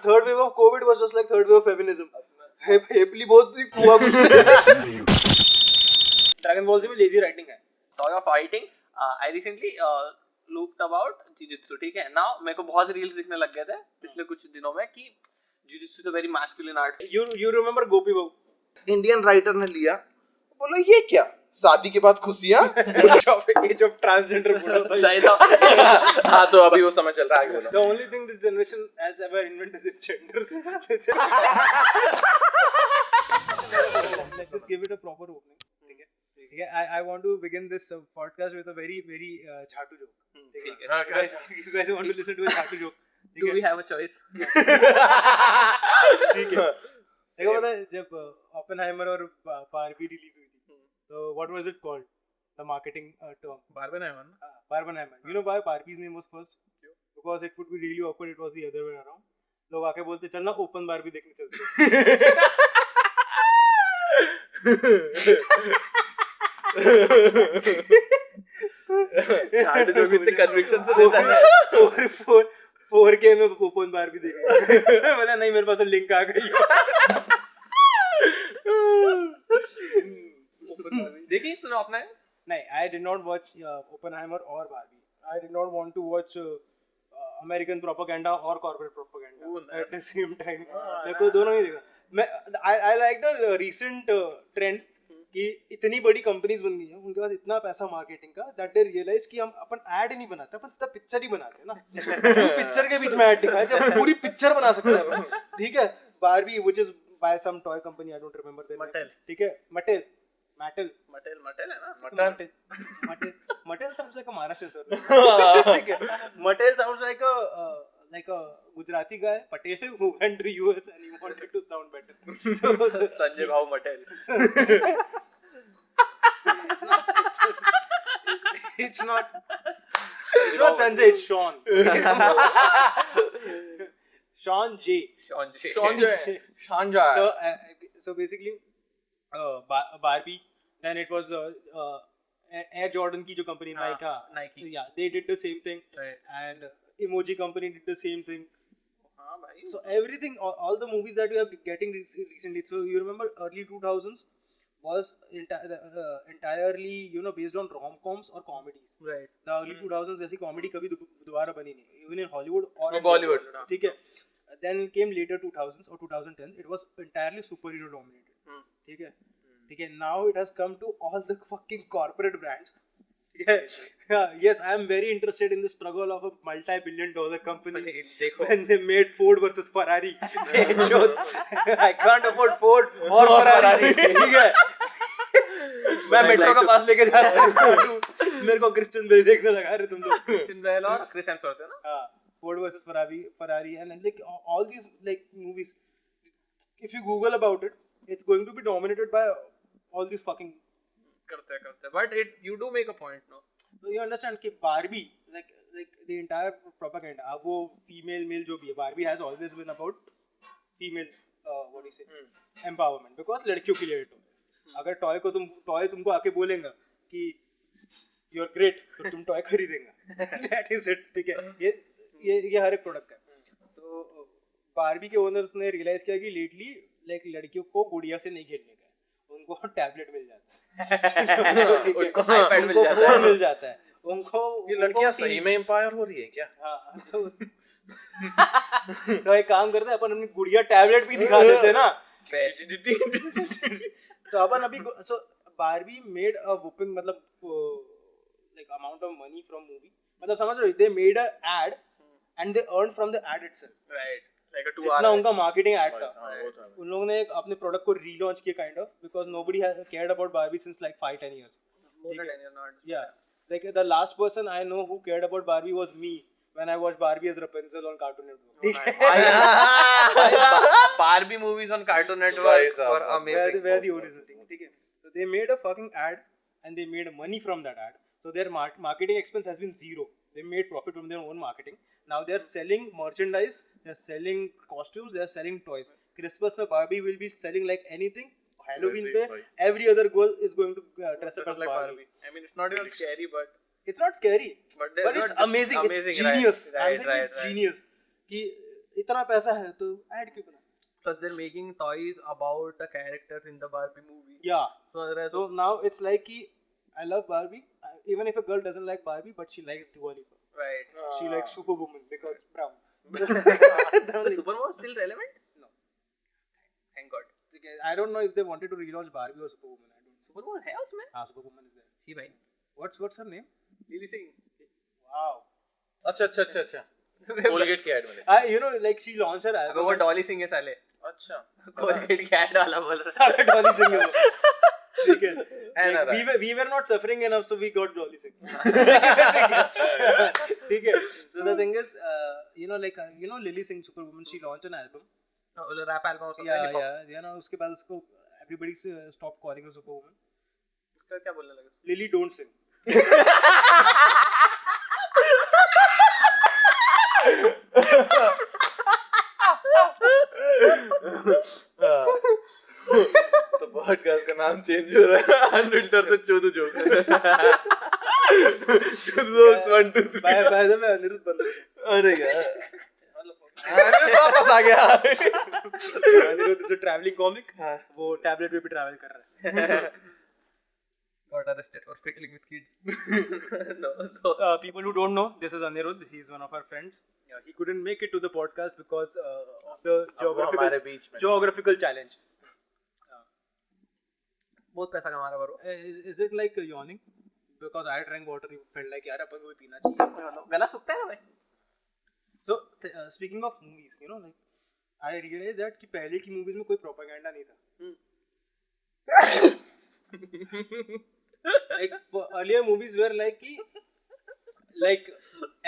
third wave of COVID was just like third wave of feminism. Happily बहुत हुआ कुछ. Dragon Ball Z में lazy writing है. Talking of fighting, I recently looked about Jujutsu. ठीक है, now मेरे को बहुत रील्स दिखने लग गए थे पिछले कुछ दिनों में कि Jujutsu is a very masculine art. You remember Gopi Babu? Indian writer ने लिया, बोला ये क्या, शादी के बाद खुशियाँ. Age of transgender बूढ़ा था. सही था. हाँ तो अभी वो समय चल रहा है, आगे बोलो. The only thing this generation has ever invented is genders. Let's just give it a proper opening. Okay, I want to begin this podcast with a very झाटू joke. ठीक है. You guys want to listen to a झाटू joke? Do we have a choice? ठीक है. देखो पता है जब Oppenheimer और Barbie release हुई थी, तो what was it called? The marketing term. Barbenheimer. Barbenheimer. You know why Barbie's name was first? Because it would be really awkward. It was the other way around. लोग आके बोलते चल ना open Barbie देखने चलते. झाटू जो भी इतने कन्विक्शन से देता है. 4K में ओपन बारबी देखने. बोला नहीं मेरे पास तो लिंक आ गई. देखिए तूने अपना है? नहीं, I did not watch Oppenheimer or Barbie. I did not want to watch American propaganda or corporate propaganda at the same time. मेरे को दोनों ही देखा. मैं I like the recent trend कि इतनी बड़ी कंपनीज बन गई हैं, उनके पास इतना पैसा मार्केटिंग का that they realize कि हम अपन ऐड नहीं बनाते, अपन सीधा पिक्चर ही बनाते हैं ना. पिक्चर के बीच में ऐड दिखाया जब पूरी पिक्चर बना सकते हैं अपन. ठीक है. Barbie which is by some toy company, I don't remember the name. Mattel. ठीक है. Mattel Mattel है ना? Mattel sounds like a Maharashtrian sir. ठीक है. Mattel sounds like a Gujarati guy, Patel, who went to US and he wanted to sound better. Sanjay Bhau Mattel. It's not Sanjay, it's Sean. Sean J. So basically, Barbie. Then it was Air Jordan की जो company Nike. Yeah, they did the same thing. Right. And Emoji company did the same thing. हाँ भाई. So everything, all the movies that we are getting recently. So you remember early 2000s was entirely based on rom-coms or comedies. Right. The early 2000s जैसी comedy कभी दोबारा बनी नहीं. Even in Hollywood or Bollywood. ठीक है. Then came later 2000s or 2010s. It was entirely superhero dominated. ठीक है. Now it has come to all the fucking corporate brands. Yes, I am very interested in the struggle of a multi-billion-dollar company when they made Ford versus Ferrari. I can't afford Ford or Ferrari. ठीक है. मैं metro का पास लेके जा रहा हूँ. मेरे को क्रिश्चियन बेल देखने लगा रहे तुम लोग. क्रिश्चियन बेल और क्रिस हेम्सवर्थ है ना? हाँ. Ford versus Ferrari, and like all these like movies. If you Google about it, it's going to be dominated by all these fucking. करते. But you do make a point, no? So you understand कि Barbie, like the entire propaganda, अब वो female male जो भी है, Barbie has always been about female, what do you say, empowerment, because लड़कियों के लिए है. अगर टॉय तुमको आके बोलेगा कि you're great, तो तुम टॉय खरीदेंगे. That is it. ठीक है. ये हर एक प्रोडक्ट है. तो बारबी के ओनर्स ने रियलाइज किया कि लेटली लाइक लड़कियों को गुड़िया से नहीं खेलने का है, उनको टैबलेट मिल जाता है. उनको आईपैड मिल जाता है. उनको ये लड़कियां सही में एम्पायर हो रही है क्या? हाँ. तो एक काम करते हैं, अपन अपनी गुड़िया टैबलेट भी दिखा देते हैं ना. तो अपन अभी सो बारबी मेड अ वुपिंग मतलब like amount of money from movie. मतलब समझ रहे हो, they made a ad and they earned from the ad itself. Right. Like a 2 जितना उनका marketing ad था, वो उन लोगों ने अपने product को relaunch किया kind of, because nobody has cared about Barbie since like 5-10 years. More than 10 years, not. Yeah, like the last person I know who cared about Barbie was me when I watched Barbie as Rapunzel on Cartoon Network. Barbie movies on Cartoon Network were amazing. Where the original thing. Okay. So they made a fucking ad and they made money from that ad. So their marketing expense has been zero. They made profit from their own marketing. Now they are selling merchandise, they are selling costumes, they are selling toys. Christmas mein Barbie will be selling like anything. Halloween pe every other girl is going to dress up as like Barbie. I mean, it's not even scary, but it's not scary. But it's amazing. It's genius. Right, I'm saying it's genius. कि इतना पैसा है तो add क्यों बना? Plus they're making toys about the characters in the Barbie movie. Yeah. So So now it's like कि I love Barbie. Even if a girl doesn't like Barbie, but she likes Dua Lipa. right. She likes Superwoman because brown. The Superman is still relevant? No. Thank God. I don't know if they wanted to relaunch Barbie or Superwoman. I don't know. Superman है उसमें? हाँ, Superwoman is there. See भाई. What's her name? Lily Singh. Wow. अच्छा Colgate के add में You know, like she launched her अबे album. वो डॉली सिंह है साले. अच्छा कोलगेट के ऐड वाला बोल रहा है. Dolly Singh है वो. ठीक है. And Like, we were not suffering enough, so we got Dolly Singh. ठीक है. So the thing is, you know Lily Singh Superwoman, she launched an album. Rap album हो सकता Yeah, है. yeah. You know, उसके बाद उसको everybody stopped calling her Superwoman. उसका क्या बोलने लगे? Lily don't sing. तो पॉडकास्ट का नाम चेंज हो रहा है अनफिल्टर से चोदू जोक चोदू jokes 1 2 3 By the way, Anirudh बंद हो गया. अरे यार वापस आ गया अनिरुद्ध जो ट्रैवलिंग कॉमिक वो टैबलेट पे भी ट्रैवल कर रहा है. Got arrested for fiddling with kids. No. People who don't know, this is Anirudh. He's one of our friends. He couldn't make it to the podcast because of the हमारे बीच में. geographical challenge. बहुत पैसा कमा रहा है वो. Is it like yawning? Because I drank water, you felt like यार अपन को भी पीना चाहिए. गला सूखता है ना भाई. So speaking of movies, you know, like I realized that कि पहले की movies में कोई propaganda नहीं था. Like earlier movies were like कि like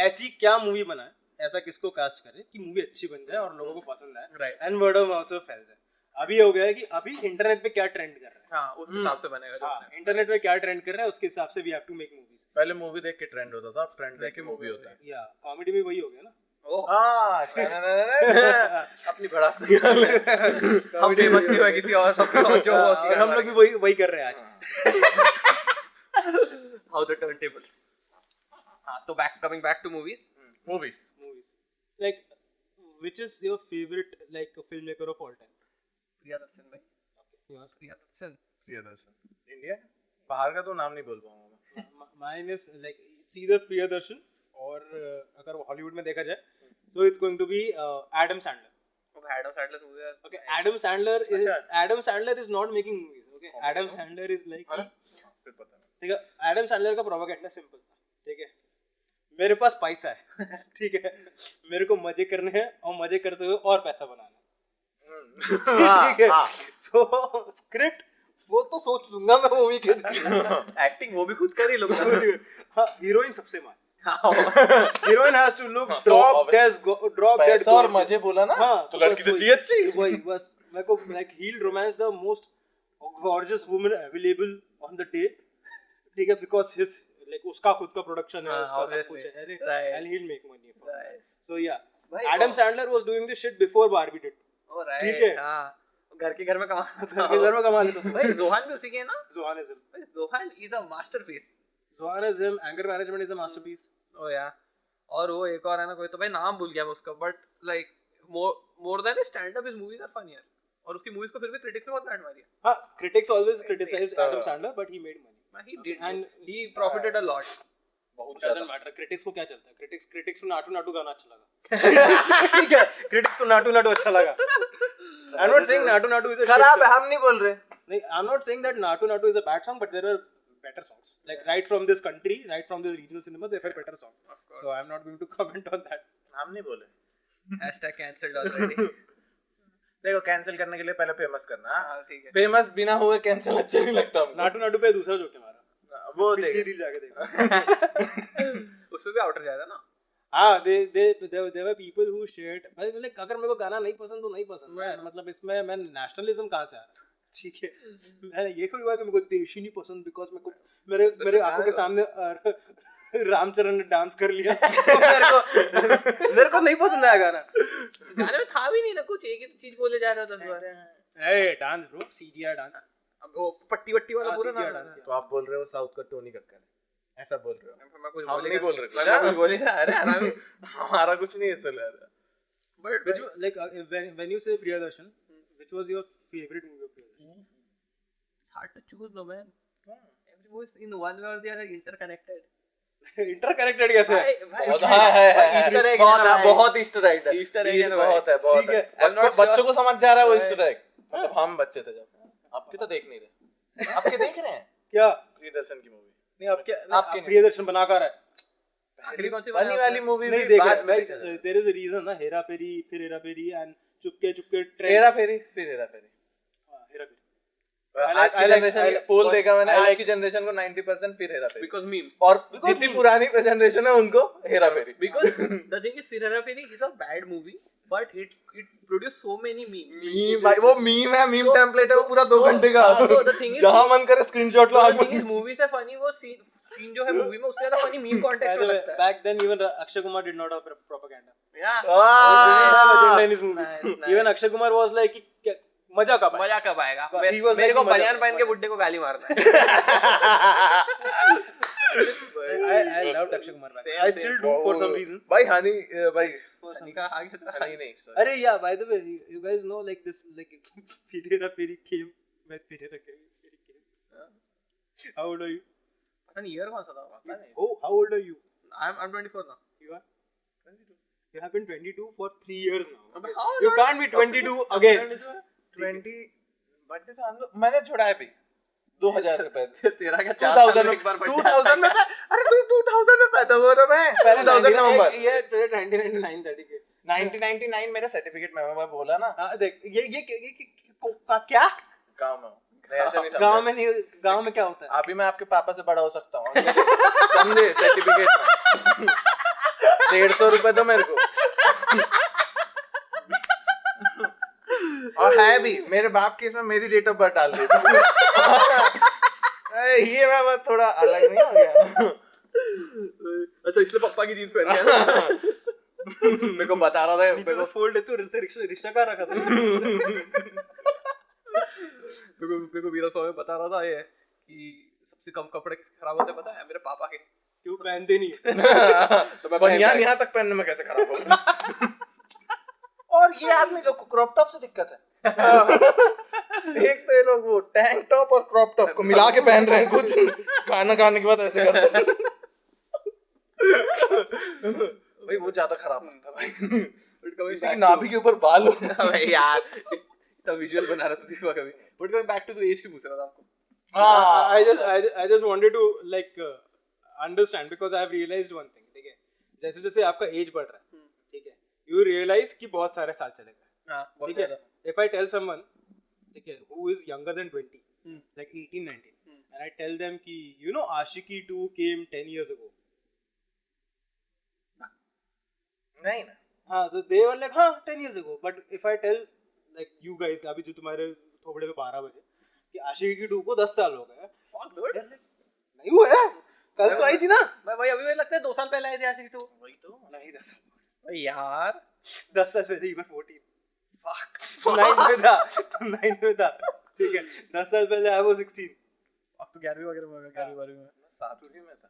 ऐसी क्या मूवी बनाए, ऐसा किसको कास्ट करे कि मूवी अच्छी बन जाए और लोगों को पसंद आए. Right. And word of mouth से फैल जाए. अभी हो गया है कि अभी इंटरनेट पे क्या ट्रेंड कर रहा है. हाँ उस हिसाब से बनेगा. हाँ, इंटरनेट पे क्या ट्रेंड कर रहा है उसके हिसाब से we have to make movies. पहले मूवी देख के ट्रेंड होता था अब ट्रेंड देख के मूवी होता है या कॉमेडी में वही हो गया ना. अपनी भड़ास निकाल हम फेमस नहीं हुए किसी और सब जो और हम लोग भी वही कर रहे हैं आज. How the turntables. हाँ तो coming back to movies. Movies like which is your favorite like filmmaker of all time? Priyadarshan भाई. Yours? प्रियदर्शन. प्रियदर्शन इंडिया बाहर का तो नाम नहीं बोल पाऊंगा मैं. Mine is like it's either Priyadarshan और अगर हॉलीवुड में देखा जाए so it's going to be Adam Sandler. Okay, Adam Sandler movie है. Okay, Adam Sandler is not making movies. Okay, Adam Sandler is like फिर पता नहीं ठीक है. Adam Sandler का प्रोपेगेंडा सिंपल था. ठीक है, मेरे पास पैसा है. ठीक है, मेरे को मजे करने हैं और मजे करते हुए और पैसा बनाना है. ठीक है. सो स्क्रिप्ट वो तो सोच लूंगा मैं मूवी के दिन. एक्टिंग वो भी खुद कर ही लोग. हाँ, हीरोइन सबसे मान. Heroine has to look drop dead और मजे बोला ना. हाँ, तो लड़की तो चाहिए अच्छी. वही बस मेरे को like he'll romance the most gorgeous woman available on the day. ठीक है, बिकॉज़ हिज लाइक उसका खुद का प्रोडक्शन है, उसका सब कुछ है. अरे and he will make money for. So yeah Adam Sandler was doing this shit before Barbie did. ठीक है. हां, घर के घर में कमा लेता था. भाई जोहान भी उसी के है ना. जोहानिज्म. भाई Zohan is a masterpiece. Zohanism, anger management is a masterpiece. Oh yeah और वो एक और है ना कोई तो भाई नाम भूल गया मैं उसका. But like more than stand up his movies are funnier. और उसकी मूवीज को फिर भी क्रिटिक्स ने बहुत बैंड मारी है. हां, critics always criticize Adam Sandler but he made money. He did and he profited a lot. बहुत doesn't matter. क्रिटिक्स को क्या चलता है? क्रिटिक्स को नाटू गाना अच्छा लगा. ठीक है, क्रिटिक्स को नाटू अच्छा लगा. I'm not saying Naatu is a खराब है, हम नहीं बोल रहे. नहीं, I'm not saying that Naatu is a bad song, but there are better songs. Like right from this country, right from this regional cinema, there are better songs. So I'm not going to comment on that. हम नहीं बोले. Hashtag cancelled already. देखो cancel करने के लिए पहले famous करना. हाँ ठीक है. फेमस बिना हुए कैंसिल अच्छा नहीं लगता हमको. नाटू पे दूसरा जोक है हमारा. वो पिछली रील जाके देखो. उसमें भी आउटर जाएगा ना. हाँ, there were people who shared. मतलब अगर मेरे को गाना नहीं पसंद तो नहीं पसंद. मतलब इसमें मैं नेशनलिज्म कहाँ से आ रहा. ठीक है, मैंने ये कोई बात है मेरे को देश ही नहीं पसंद बिकॉज मेरे आंखों के सामने रामचरण ने डांस कर लिया. तो मेरे को नहीं पसंद आया गाना. गाने में था भी नहीं ना कुछ. एक ही चीज बोले जा रहा था 10 बार. ए डांस ब्रो, सीजीआर डांस. अब वो पट्टी वाला पूरा ना. तो आप बोल रहे हो साउथ का टोनी कक्कर है, ऐसा बोल रहे हो. मैं कुछ हम नहीं बोल रहे. मैं कुछ बोल रहा. अरे हमारा हमारा कुछ नहीं ऐसा लग रहा. But Which like when you say Priyadarshan, which was your favorite movie of Priyadarshan? it's hard to choose, no man. Every movie is in one way or the other interconnected. Interconnected कैसे है? बहुत है Easter egg है ना भाई। बहुत Easter egg है Easter egg है ना भाई। बहुत है बहुत ठीक है। है I'm not sure। बच्चों को समझ जा रहा है वो ईस्टर एग मतलब हम बच्चे थे जब आपके तो देख नहीं रहे आपके देख रहे हैं क्या? प्रियदर्शन की मूवी नहीं आपके आपके नहीं। प्रियदर्शन बना कर है। अगली कौन सी बनी वाली मूवी नहीं भी देखा बाद में like, देखा था। there is a reason ना हेरा फेरी फिर हेरा फेरी and चुपके चुपके ट्रेंड हेरा फेरी फिर हेरा फेरी हेरा फेरी आज की I like- जनरेशन पोल देखा मैंने I आज like- की जनरेशन को 90% फिर हेरा फेरी Because memes. और जितनी पुरानी जनरेशन है उनको हेरा फेरी Because the thing is, Firhera Feri is a bad movie, but it produced so many memes. Meme भाई वो मीम है मीम टेम्पलेट है वो पूरा 2 घंटे का तो the thing is- जहां मन करे स्क्रीनशॉट लो So the आगे thing is, movie से funny वो scene जो है movie में उससे ज्यादा funny meme context में लगता है. back then even Akshay Kumar did not have propaganda. Yeah. Ah! in his movies. Nice. Even Akshay Kumar was like कि क्या- मजा कब आएगा? मजा कब आएगा? He was मेरे like को मजा- बनियान पहन के बुड्ढे को गाली मारना है. I loved Akshay Kumar back then. I Same, still same. do for some reason. भाई हनी भाई हनी का आ गया था. हनी नहीं sorry. अरे yeah, by the way, you guys know like this like Firhera Feri came when Firhera Feri came. How old are you? पता नहीं year कौन सा था? Oh, how old are you? I'm 24 now. You are 22. You have been 22 for 3 years now. But how You not? can't be 22 again. 20 birthday तो हम लोग मैंने छुड़ाया भी 2000 रुपए तेरा क्या 4 साल 2000 में एक बार birthday 2000 में अरे तू 2000 में पैदा हुआ था मैं 2000 नवंबर ये 1999 था ठीक है. 1999 मेरा सर्टिफिकेट मैं बोला ना हाँ देख ये क्या गांव में नहीं, ऐसे नहीं गांव समझा। में नहीं गांव में क्या होता है? अभी मैं आपके पापा से बड़ा हो सकता हूँ समझे सर्टिफिकेट में 150 रुपए दो मेरे को और है भी मेरे बाप के इसमें मेरी डेट ऑफ बर्थ डाल दी ये मैं बस थोड़ा अलग नहीं हो गया अच्छा इसलिए पापा की जीन्स पहन के मेरे को बता रहा था नीचे से फोल्ड है तो रिक्शा कहाँ रखा था? मेरे को वीरा स्वामी बता रहा था ये कि सबसे कम कपड़े किसके खराब होते हैं पता है? मेरे पापा के. क्यों पहनते नहीं है? तो मैं बनियान यहाँ तक पहनने में कैसे खराब होगा और ये आदमी लोग को क्रॉप टॉप से दिक्कत है एक तो ये लोग वो टैंक टॉप और क्रॉप टॉप को मिला के पहन रहे हैं कुछ खाना खाने के बाद ऐसे करते हैं भाई वो ज्यादा खराब लगता है भाई किसी की नाभि के ऊपर बाल हो भाई यार इतना विजुअल बना रहा था दिखवा कभी. But going back to the age की पूछ रहा था आपको. I just wanted to like understand because I have realized one thing. ठीक है, जैसे जैसे आपका एज बढ़ रहा है ठीक है, you realize कि बहुत सारे साल चले गए. हां ठीक है, if I tell someone ठीक है who is younger than 20 like 18 19 and I tell them कि you know Ashiki 2 came 10 years ago. नहीं ना हाँ तो they were like हाँ 10 years ago. But if I tell like you guys अभी जो तुम्हारे थोबड़े पे 12 बजे कि आशिकी 2 को 10 साल हो गए. Fuck dude. नहीं हुआ है, कल तो आई थी ना. भाई अभी मुझे लगता है 2 साल पहले आए थे आशिकी 2. वही तो नहीं 10 साल. भाई यार 10 साल पहले ही मैं 14. Fuck. 9 में था. 9 में था. ठीक है. 10 साल पहले आई वाज 16. अब तो 11वीं वगैरह में 11वीं में 7वीं में था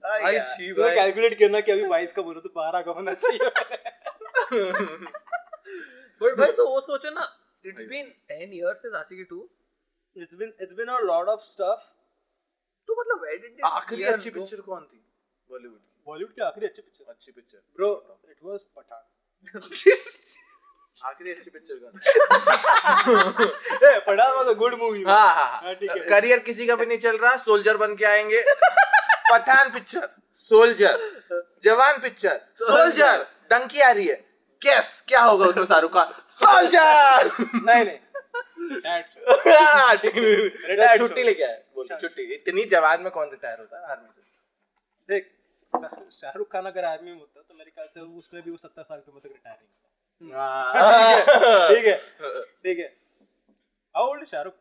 भाई छी तो भाई. कैलकुलेट करना कि अभी 22 का बोलो तो 12 का होना चाहिए. बट भाई तो वो सोचो ना it's been 10 years since Aashiqui 2. It's been a lot of stuff. तो मतलब वेयर डिड आखिरी अच्छी पिक्चर कौन थी बॉलीवुड की बॉलीवुड की आखिरी अच्छी picture bro it was Pathaan. आखिरी अच्छी पिक्चर कौन ए Pathaan was a good movie. हाँ ठीक है. करियर किसी का भी नहीं चल रहा सोल्जर बन के आएंगे पठान पिक्चर सोल्जर जवान पिक्चर सोल्जर डंकी आ रही है गेस क्या होगा उसमें शाहरुख खान सोल्जर नहीं That's रिटायर छुट्टी लेके आया बोल छुट्टी इतनी जवान में कौन रिटायर होता है आर्मी से देख शाहरुख खान अगर आर्मी में होता तो मेरे ख्याल से उसमें भी वो 70 साल के उम्र तक रिटायर नहीं. ठीक है. How old is Shahrukh?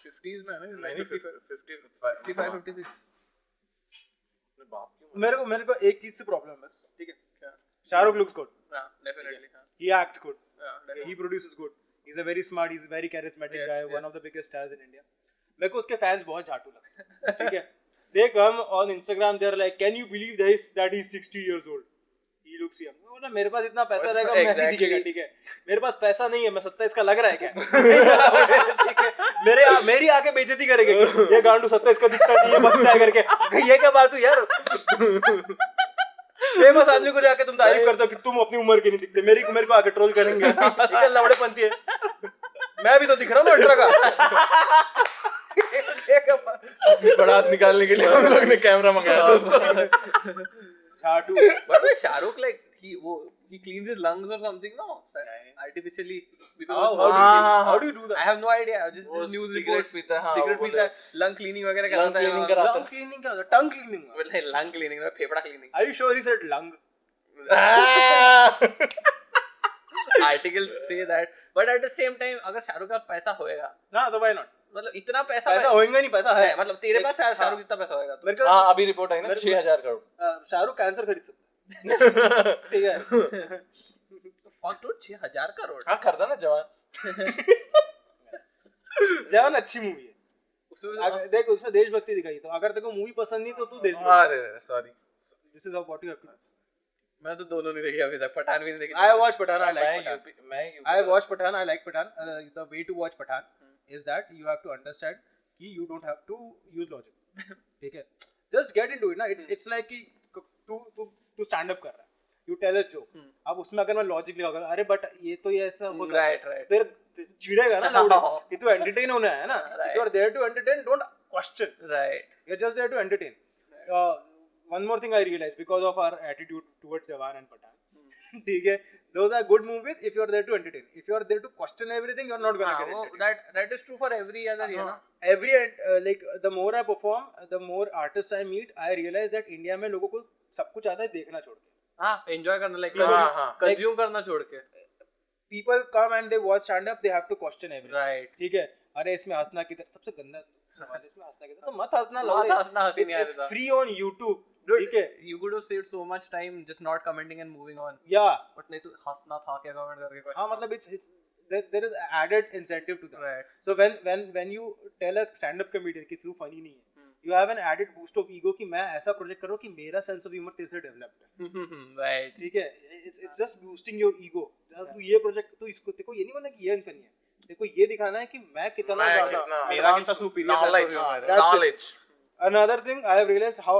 50s में है ना 55 55 56. बाप की मेरे को एक चीज से प्रॉब्लम है बस. ठीक है, शाहरुख लुक्स गुड, हां डेफिनेटली हां. ही एक्ट्स गुड, हां he produces good, he's a very smart, he's a very charismatic Yes, guy, yes. one of the biggest stars in India. मेरे को उसके फैंस बहुत झाटू लगते हैं. ठीक है, they come on Instagram, they're like, can you believe that he's 60 years old? he looks young. वो ना मेरे पास इतना पैसा रहेगा मैं नहीं दिखेगा, ठीक है. मेरे पास पैसा नहीं है, मैं 27 का लग रहा है क्या? ठीक है. मेरी आके बेइज्जती करेंगे. ये गांडू 27 का दिखता नहीं है, बच्चा है करके. ये क्या बात हुई यार? फेमस आदमी को जाके तुम तारीफ करते हो कि तुम अपनी उम्र के नहीं दिखते. मेरे को आके ट्रोल करेंगे. ये लवड़ेपंती है. मैं भी तो दिख रहा हूँ 18 का. बड़ास निकालने के लिए हम लोग ने कैमरा मंगाया. झाटू. But with Shahrukh, like he cleans his lungs or something, no? Artificially because How do you do that? I have no idea. Just news cigarette reports. पीता है. हाँ, Cigarette वो पीता है, lung cleaning वगैरह कराता है. cleaning कराता है. Lung cleaning क्या होता है? Tongue cleaning. Well, like lung cleaning, like फेफड़ा cleaning. Are you sure he said lung? Articles say that, but at the same time, अगर शाहरुख का पैसा होएगा, ना तो why not? मतलब इतना पैसा होएगा नहीं, पैसा है. मतलब तेरे पास शाहरुख इतना पैसा होएगा तो. मेरे को हाँ, अभी रिपोर्ट आई ना 6,000 करोड़. शाहरुख कैंसर खरीद सकता है. ठीक है. Fuck dude, 6,000 crore. हाँ, खरीदा ना जवान. जवान अच्छी मूवी है. उसमें देख उसमें देशभक्ति दिखाई. तो अगर तेरे को मूवी पसंद नहीं तो तू देशभक्ति. अरे sorry. This is how what you have to. मैं तो दोनों नहीं देखी अभी तक. पठान भी नहीं देखी. I watched Pathan. I like Pathan. I watched Pathan. I like Pathan. The way to watch Pathan is that you have to understand कि you don't have to use logic. ठीक है. Just get into it ना. It's like कि तू stand up कर रहा है. You tell a joke. अब उसमें अगर मैं logic लगाऊंगा, अरे but ये तो ये ऐसा होता है. Right. तेरे चिढ़ेगा ना लोग कि तू entertain होना है ना. If you are there to entertain, don't question. Right. You're just there to entertain. One more thing I realized because of our attitude towards Jawan and Pathan. ठीक है, those are good movies if you are there to entertain. If you are there to question everything, you are not gonna get it. That is true for every other year ना. Every like the more I perform, the more artists I meet, I realize that India में लोगों को सब कुछ आता है देखना छोड़ के. हाँ, enjoy करना like consume करना छोड़ के. People come and they watch stand up, they have to question everything. Right. ठीक है, अरे इसमें हंसना कितना सबसे गंदा सवाल, इसमें हंसना कितना, तो मत हंसना. हंसी नहीं It's free on YouTube. ठीक है. You could have saved so much time just not commenting and moving on. Yeah. But नहीं तो हंसना था क्या comment करके. हाँ, मतलब it's there is added incentive to that. Right. So when you tell a stand-up comedian कि तू funny नहीं है, you have an added boost of ego कि मैं ऐसा project करूँ कि मेरा sense of humor तेरे से developed है. Right. ठीक है. It's just boosting your ego. तू ये project तू इसको देखो, ये नहीं बोलना कि ये unfunny है. देखो ये दिखाना है कि मैं कितना ज़्यादा मेरा कितना superior knowledge. Another thing I have realized how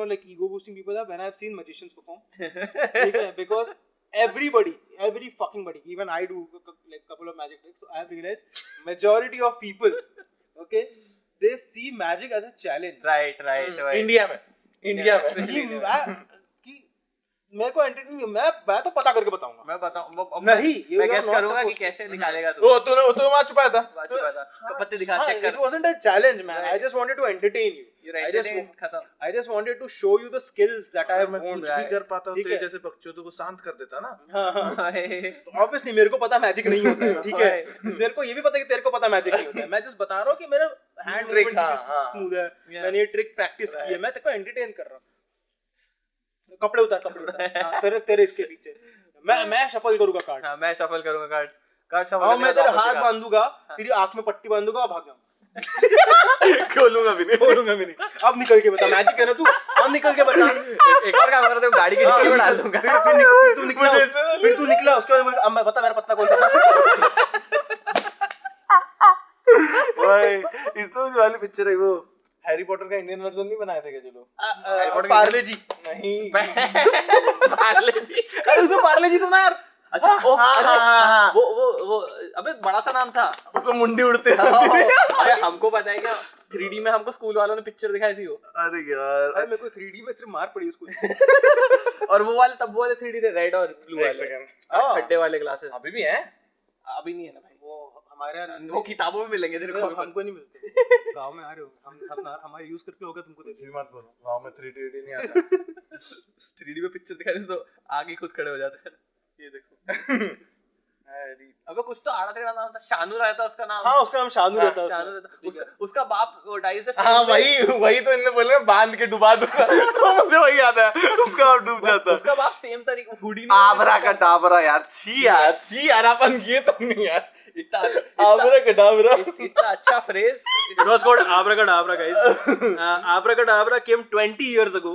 like ego boosting people are when I have seen magicians perform. Because every fucking body, even I do like couple of magic tricks. So I have realized majority of people, okay, they see magic as a challenge. Right. India में कि मेरे को entertain मैं तो पता करके बताऊंगा. मैं बताऊं नहीं, मैं गेस करूंगा कि कैसे निकालेगा तू. वो तूने वहाँ छुपाया था. पत्ते दिखा चेक कर. It wasn't a challenge, man. I just wanted to entertain you. I just wanted to show you the skills that I have मैं honed. कुछ भी कर पाता हूँ तेरे जैसे बकचोदों को शांत कर देता ना. Obviously मेरे को पता मैजिक नहीं होता है, ठीक है. मेरे को ये भी पता है कि तेरे को पता मैजिक नहीं होता है. मैं just बता रहा हूँ कि मेरा हैंड Trick, स्मूथ है. मैंने ये ट्रिक प्रैक्टिस की है. मैं तेरे को एंटरटेन कर रहा हूँ. कपड़े उतार. हाँ, तेरे इसके पीछे मैं शफल करूंगा कार्ड. हाँ, मैं शफल करूंगा कार्ड शफल. हाँ, मैं तेरे हाथ बांधूंगा, तेरी आंख में पट्टी बांधूंगा और भाग जाऊंगा. खोलूंगा भी नहीं. अब निकल के बता, मैजिक है ना तू. अब निकल के बता. एक बार काम करते हो, गाड़ी के डिक्की में डाल दूंगा. फिर तू निकला उसके बाद अब मैं बता मेरा पत्ता कौन सा था. भाई इस वाली पिक्चर है वो हैरी पॉटर का इंडियन वर्जन नहीं बनाए थे क्या जो लोग. पार्ले जी नहीं. पार्ले जी. अरे उसमें पार्ले जी तो ना यार. अच्छा वो अबे बड़ा सा नाम था. उसमें मुंडी उड़ते हैं. अरे हमको पता है क्या, 3D में हमको स्कूल वालों ने पिक्चर दिखाई थी वो. अरे यार मेरे को 3D में सिर्फ मार पड़ी स्कूल. और वो वाले तब वो वाले 3D थे, रेड और ब्लू वाले खड्डे वाले ग्लासेस. अभी भी हैं. अभी नहीं है ना भाई. वो हमारे वो किताबों में मिलेंगे तेरे को. हमको नहीं मिलते. गांव में आ रहे हो हम हमारे यूज करके होगा तुमको देखिए. मत बोलो गांव में 3D नहीं आता. 3D में पिक्चर दिखाई तो आगे खुद खड़े हो जाते हैं. ये देखो. अबे कुछ तो आड़ा तेरा नाम था, शानू रहता उसका नाम. हाँ, उसका नाम शानू रहता है. उसका बाप डाइज द. हाँ वही तो इनने बोले बांध के डुबा दूंगा. तो मुझे वही याद है, उसका बाप डूब जाता. उसका बाप सेम तरीके हुडी. आबरा का डाबरा यार. छी यार अपन ये तो नहीं यार. आबरा का डाबरा इतना अच्छा phrase. It was called Abracadabra, guys. Abracadabra came 20 years ago.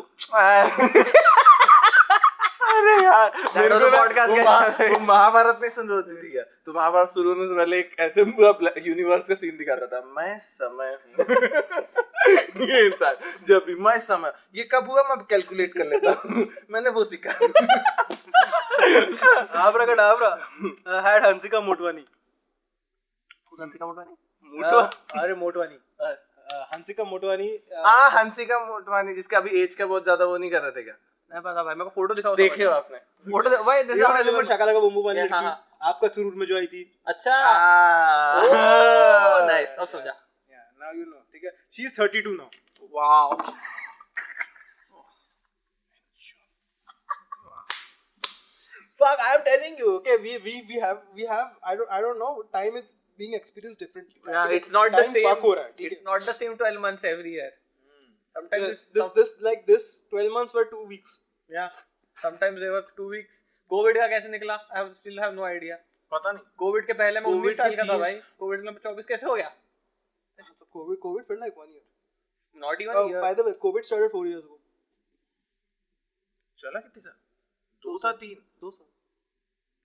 अरे यार मेरे was को a podcast, guys. वो महाभारत नहीं सुन रही थी क्या? तो महाभारत शुरू होने से पहले एक ऐसे पूरा यूनिवर्स का सीन दिखाता था, मैं समय हूँ। ये इंसान जब भी मैं समय, ये कब हुआ मैं कैलकुलेट कर लेता हूँ। मैंने वो सीखा। Abracadabra had Hansika Motwani. Hansika Motwani अरे मोटवानी, हंसिका मोटवानी। हाँ हंसिका मोटवानी, जिसका अभी एज का बहुत ज्यादा वो नहीं कर रहे थे क्या? नहीं पता भाई, मेरे को फोटो दिखाओ। देखे हो आपने? फोटो भाई ये वाला नंबर शाकाला का बम्बू वाली हाँ, लड़की, आपका सुरूर में जो आई थी। अच्छा नाइस, अब समझा। Now you know, ठीक है। She is 32 now. Wow Fuck, I am telling you. Okay, we have. I don't know. Time is being experienced differently. Yeah, it's not the Time same. fuck हो रहा है, ठीक It's है। not the same 12 months every year. Sometimes This 12 months were 2 weeks. yeah, sometimes they were 2 weeks. Covid का कैसे निकला? I still have no idea. पता नहीं। कोविड के पहले मैं 19 COVID साल का की था 3 भाई। कोविड में 24 कैसे हो गया? So COVID felt like 1 year. Not even a year. By the way, COVID started 4 years ago. चला कितनी साल? 2 था 3 2 साल।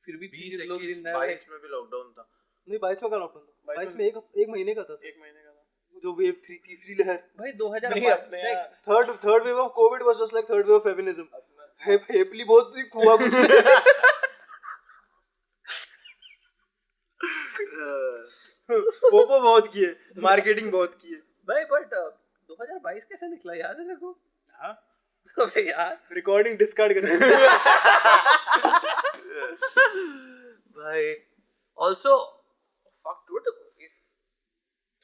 फिर भी 20 30 लोग 21 जिंदा है। 22 में भी लॉकडाउन था। नहीं 22 में का लॉकडाउन था। 22 में एक महीने का था। एक महीने का था जो वेव 3 तीसरी लहर। भाई 2000 नहीं, अपने यहाँ- third wave of Covid was just like third wave of feminism. हेपली बहुत ही हुआ कुछ। पोपो बहुत किए, मार्केटिंग बहुत किए। भाई बट 2022 कैसे निकला याद है तेरे को? हाँ अबे यार रिकॉर्डिंग डिस्कार्ड कर। भाई also fuck dude, if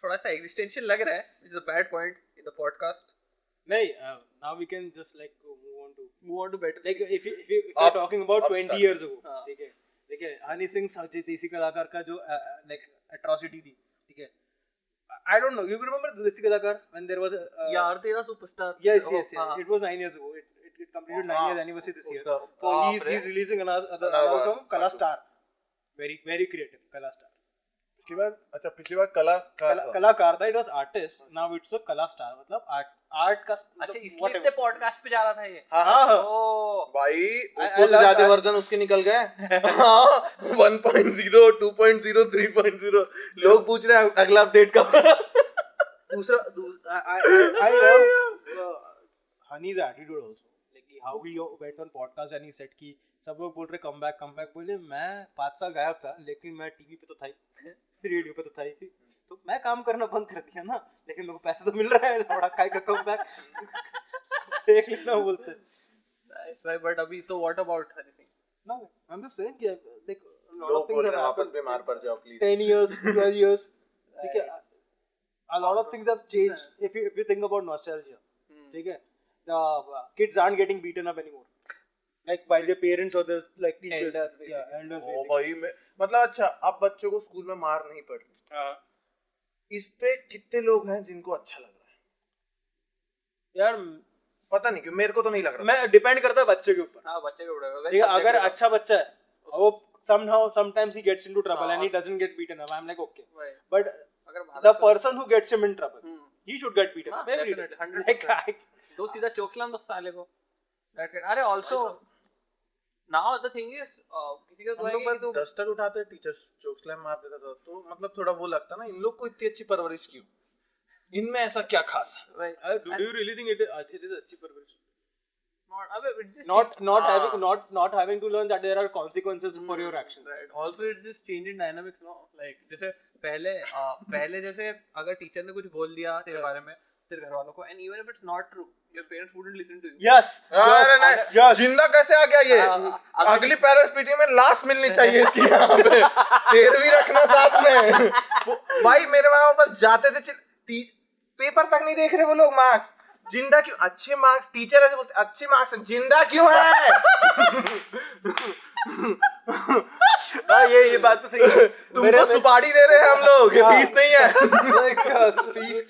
थोड़ा सा एग्जिस्टेंशियल लग रहा है, it's a bad point in the podcast. नहीं, now we can just like move on to better like if you're talking about up 20 start. years ago, हाँ। ठीक है, देखिए हनी सिंह देसी कलाकार का जो like atrocity थी, ठीक है। I don't know, you remember देसी कलाकार when there was a यार तेरा सुपरस्टार। yes हाँ। it was 9 years ago, it completed 9 years anniversary this year, उसका- so बाप he's रे। releasing another song, Kala Star, very creative, Kala Star. पिछली बार कलाकार कलाकार था, it was artist, now it's a Kala Star, मतलब art का अच्छा इसलिए whatever. इतने पॉडकास्ट पे जा रहा था ये। हाँ। ओ भाई I उससे love ज्यादा that. वर्जन उसके निकल गए। हाँ 1.0 2.0 3.0 लोग पूछ रहे हैं अगला अपडेट कब। दूसरा I love Honey's attitude also, like how he went on podcast and he said कि सब लोग बोल रहे कम बैक, बोले मैं 5 साल गायब था लेकिन मैं टीवी पे तो था ही, रेडियो पे तो था ही, तो मैं काम करना बंद कर दिया ना, लेकिन मेरे को पैसा तो मिल रहा है, थोड़ा काय का कम बैक देख लेना बोलते हैं। भाई बट अभी तो what about Honey Singh? No, I'm just saying कि like a lot लोग of things बोल have रहे हैं वापस happened. बीमार पड़ जाओ प्लीज। 10 years, 12 years. ठीक है, a lot of things have changed. If you think about nostalgia, ठीक है, the kids aren't getting beaten up anymore, like by their parents or their like teachers. Elders, basically. Yeah, elders O basically. भाई मैं मतलब अच्छा अब बच्चों को school में मार नहीं पड़ रही, हाँ इस पे कितने लोग हैं जिनको अच्छा लग रहा है? यार, पता नहीं क्यों मेरे को तो नहीं लग रहा। मैं डिपेंड करता है बच्चे के ऊपर। हाँ बच्चे के उड़े ठीक है, अगर अच्छा बच्चा है और वो sometimes he gets into trouble and he doesn't get beaten up, I'm like okay, but अगर the person who gets him in trouble, he should get beaten हाँ, up every day. definitely, 100%. Like दो सीधा चोकलाम दो साले को। अरे also now the thing is किसी का हम तो लोग बस डस्टर उठाते टीचर्स चोक स्लैम मार देता था, तो मतलब थोड़ा वो लगता ना इन लोग को इतनी अच्छी परवरिश क्यों, इनमें ऐसा क्या खास है? do you really think it is अच्छी परवरिश? not not having to learn that there are consequences for your actions. right. Also it's just change in dynamics, no? Like जैसे पहले जैसे अगर टीचर ने कुछ बोल दिया तेरे बारे में तेरे घर वालों को, and even if it's not true, your parents wouldn't listen to you. Yes. अरे नहीं, Yes. जिंदा कैसे आ गया ये? अगली पेरेंट्स मीटिंग में लास्ट मिलनी चाहिए इसकी यहाँ पे, 13वीं रखना साथ में। भाई मेरे वहाँ पर जाते थे पेपर तक नहीं देख रहे वो लोग, मार्क्स जिंदा क्यों? अच्छे मार्क्स, टीचर ऐसे बोलते अच्छे मार्क्स हैं, जिंदा क्यों है? हाँ ये बात तो सही है। तुमको सुपारी दे रहे हैं हम लोग, ये फीस नहीं है।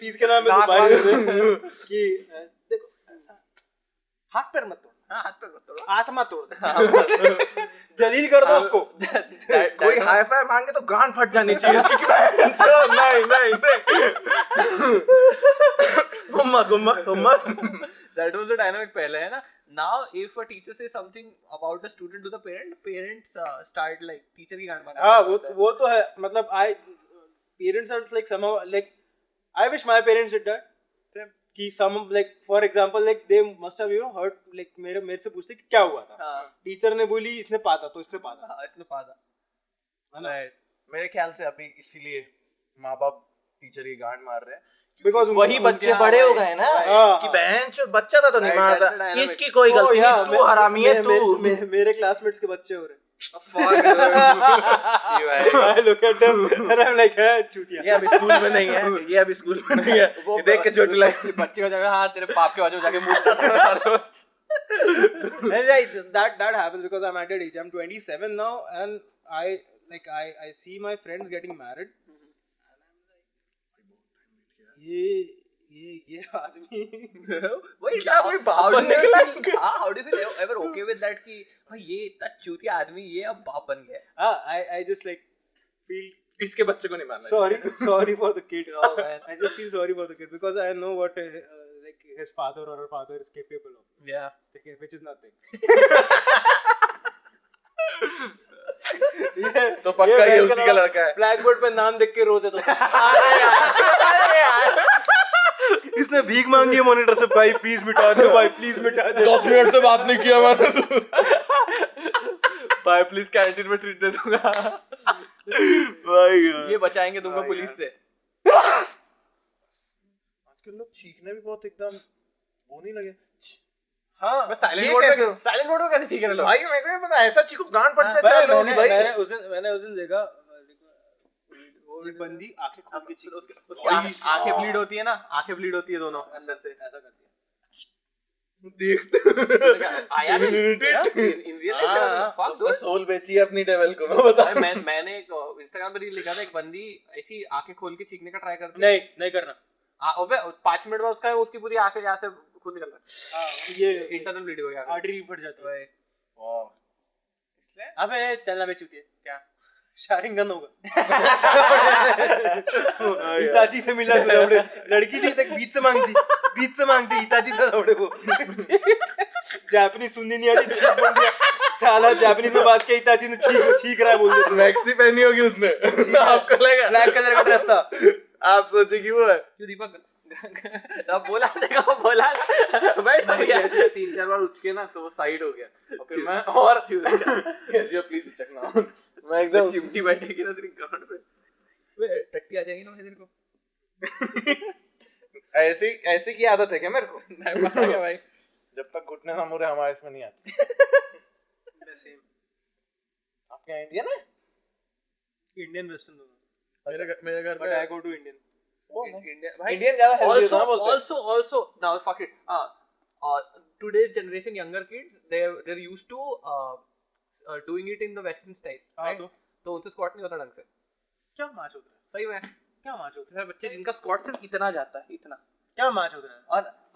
फीस के नाम पे सुपारी दे रहे हैं कि देखो ऐसा हाथ पैर मत तोड़, हाँ हाथ पे मत तोड़ो। आत्मा तोड़, जलील कर दो उसको। कोई हाई फाई मांगे तो गांड फट जानी चाहिए इसकी। नहीं That was the dynamic पहले है ना। now if a teacher says something about a student to the parents start like teacher की गांड मारना हाँ शुरू होता है। वो तो है मतलब parents are like somehow like I wish my parents did that कि some like for example like they must have heard like मेरे से पूछते कि क्या हुआ था हाँ टीचर ने बोली इसने पाता तो इसने पाता हाँ, इसमें पादा है ना राइट मेरे ख्याल से अभी इसीलिए माँ बाप टीचर की गांड मार रहे हैं बिकॉज वही बच्चे बड़े हो गए ना हाँ, कि बहन चो बच्चा था तो नहीं Right, मारता that's the dynamic. इसकी कोई गलती नहीं तू हरामी है तू मेरे क्लासमेट्स के बच्चे हो रहे ये I look at them and I'm like है चूतिया अभी स्कूल में नहीं है ये अभी स्कूल में नहीं है ये देख के चोट लगी बच्चे को जाके हाँ तेरे बाप के बाजू जाके मुंह रोज and right that happens because I'm at that age I'm 27 now and I see my friends getting married and I'm like ये आदमी वही क्या कोई बाप बनने के लायक? how do you feel ever okay with that कि भाई ये इतना चूतिया आदमी ये अब बाप बन गया I just like feel इसके बच्चे को नहीं मारना sorry for the kid Oh, man. I just feel sorry for the kid because I know what like his father or her father is capable of yeah okay, which is nothing तो पक्का ये उसी का लड़का है black board पे नाम देख के रो देता इसने भीख मांगी है मॉनिटर से भाई प्लीज मिटा दे भाई प्लीज मिटा दे 10 मिनट से बात नहीं किया मैंने भाई प्लीज कैंटीन में ट्रीट दे दूंगा भाई ये बचाएंगे तुमको पुलिस से आजकल लोग चीखने भी बहुत एकदम वो नहीं लगे हाँ मैं साइलेंट ये मोड कैसे? में साइलेंट मोड में कैसे चीख रहे लोग भाई मेरे को नहीं पता ऐसा चीखो गांड पड़ जाए भाई, चार लोग भाई मैंने उस दिन देखा एक बंदी आंखें खोल के चीख उसकी आंखें ब्लीड होती है ना आंखें ब्लीड होती है दोनों अंदर से ऐसा करती है देखते आया इन रियल लाइफ उसने सोल बेची है अपनी डेविल को मैं बता मैंने एक इंस्टाग्राम पर रील लिखा था एक बंदी ऐसी आंखें खोल के चीखने का ट्राई करती है नहीं करना अबे 5 मिनट बाद उसकी पूरी आंखें यहाँ से खून निकल रहा है ये इंटरनल ब्लीडिंग हो गया आर्टरी फट जाती है भाई इसलिए अबे चलना बे चूतिए क्या शारिंगन होगा इताची से मिला था लौड़े लड़की थी तक बीच से मांगती इताची था लौड़े वो जापानीज सुननी नहीं आती छींक बोल दिया चाला जापानीज में बात किया इताची ने छींक रहा है बोल दिया मैक्सी पहनी होगी उसने आपको लगा ब्लैक कलर का ड्रेस था आप सोचे कि वो है क्यों दीपक अब बोला देखो बोला बैठ नहीं गया जैसे 3-4 बार उचके ना तो वो साइड हो गया और फिर मैं और yes you please check now मैं एकदम चिमटी बैठेगी ना तेरी गांड पे वे टट्टी आ जाएगी ना मेरे को ऐसे की आदत है क्या मेरे को नहीं पता क्या भाई जब तक घुटने ना मुड़े हमारे इसमें नहीं आती सेम आपके यहाँ इंडियन है इंडियन वेस्टर्न दोनों मेरे घर but I go to Indian Indian ज्यादा हेल्दी होता है बोलते हैं also now fuck it today's generation younger kids they're used to doing it in the western style right तो उनसे स्क्वाट नहीं होता ढंग से क्या मैच होता है सही में क्या मैच होता है सर बच्चे जिनका स्क्वाट सिर्फ इतना जाता है इतना क्या मैच होता है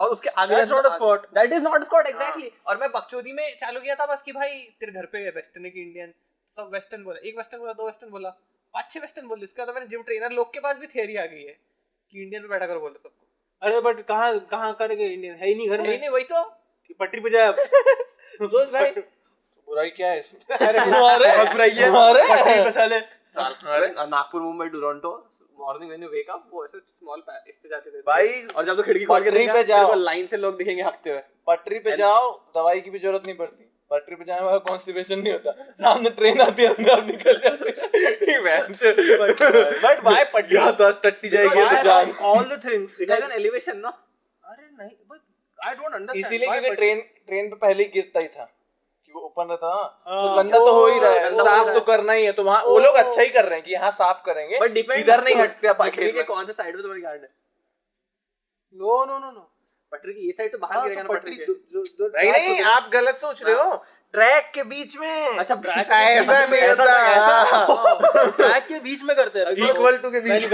और उसके आगे That's not a squat. that is not a squat exactly और मैं बकचोदी में चालू किया था बस कि भाई तेरे घर पे वेस्टर्न है कि इंडियन सब वेस्टर्न बोला एक वेस्टर्न बोला दो वेस्टर्न बोला 5-6 वेस्टर्न बोल इसका तो मेरे जिम ट्रेनर लोग के पास भी थियरी आ गई है कि इंडियन पे बैठा कर बोले सबको अरे बट कहाँ करेंगे इंडियन है ही नहीं घर में नहीं वही तो पटरी पे जाए अब सोच भाई बुराई क्या है इसमें अरे बहुत बुराई है पटरी पे साले Nagpur Mumbai Toronto morning when you wake up वो ऐसे स्मॉल इससे जाते थे भाई और जब तो खिड़की खोल के पटरी पे देखा जाओ। लाइन से लोग दिखेंगे हकते हुए पटरी पे जाओ दवाई की भी जरूरत नहीं पड़ती पटरी पे जाने वाला कॉन्स्टिपेशन नहीं होता सामने ट्रेन आती है अपने आप निकल जाती है बट व्हाई पटरी या तो आज टट्टी जाएगी या तो जान all the things it has an elevation ना अरे नहीं बट आई डोंट अंडरस्टैंड इसीलिए क्योंकि ट्रेन पे पहले ही गिरता ही था कि वो ओपन रहता ना तो हाँ। गंदा तो हो ही रहा है गंदा हो साफ रहा तो है। करना ही है तो वहाँ वो लोग अच्छा ही कर रहे हैं कि यहाँ साफ करेंगे बट डिपेंड इधर नहीं हटते अपन पटरी खेत के में। कौन से साइड पे तुम्हारी गार्ड है नो पटरी की ये साइड तो बाहर गिरेगा ना पटरी के नहीं आप गलत सोच रहे हो ट्रैक के बीच में अच्छा ट्रैक ऐसा नहीं होता ट्रैक के बीच में करते हैं इक्वल टू के बीच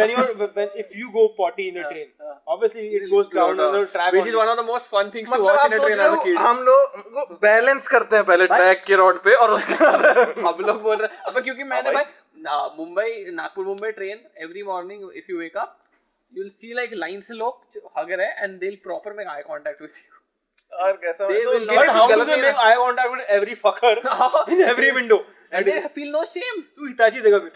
when if you go potty in a train obviously it goes down on the track which is one of the most fun things to मतलब watch आप in a सोच train रहे as a हो kid हम लोग balance करते हैं पहले ट्रैक के रोड पे और उसके बाद हम लोग बोल रहे हैं अब क्योंकि मैंने भाई Mumbai Nagpur Mumbai train every morning if you wake up you will see like line से लोग हग रहे हैं and they will proper make eye contact with you और कैसा They तो will उनके not- लिए But how कुछ do गलत they नहीं make है eye contact with every fucker in every window? and they feel no shame. तू हिताची देगा फिर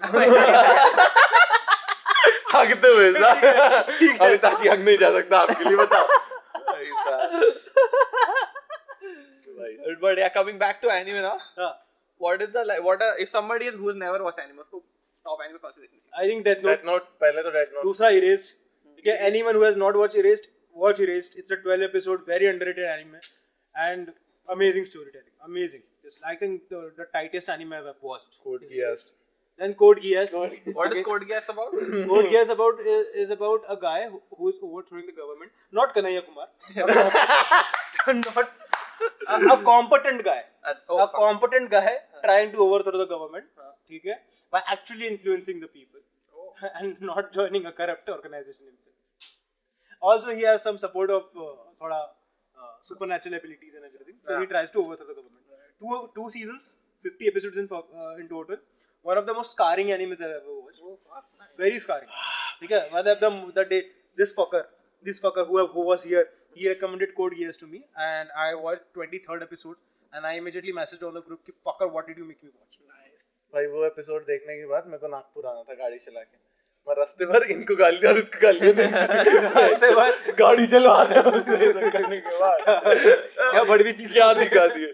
हगते हुए अभी ताजी हग नहीं जा सकता आपके लिए बताओ But yeah, coming back to anime now. हाँ, What is the like? What are, if somebody is who's never watched anime, उसको top anime कौन सी देखनी चाहिए? I think Death Death Note. Note पहले तो Death Note दूसरा Erased. Okay, anyone who has not watched Erased, watch Erased. It's a 12 episode, very underrated anime, and amazing storytelling. Amazing. It's I think the tightest anime I've ever watched. Code Geass Then Code Geass. What is Code Geass about? Code Geass is about a guy who is overthrowing the government. Not Kanhaiya Kumar. Not a competent guy. A competent guy trying to overthrow the government. ठीक है? By actually influencing the people and not joining a corrupt organization himself. Also, he has some support of थोड़ा supernatural abilities and everything. So he tries to overthrow the government. Two seasons, 50 episodes in total. One of the most scarring animes I've ever watched. Very scarring. ठीक है? मतलब this fucker who was here, he recommended Code Geass to me, and I watched 23rd episode, and I immediately messaged on the group कि fucker, what did you make me watch? भाई वो episode देखने के बाद मेरे को नागपुर आना था गाड़ी चला के मैं रास्ते भर इनको गाली और इसको गाली रास्ते भर गाड़ी चलवा रहे हैं उससे करने के बाद क्या बड़ी चीज क्या दिखा दिए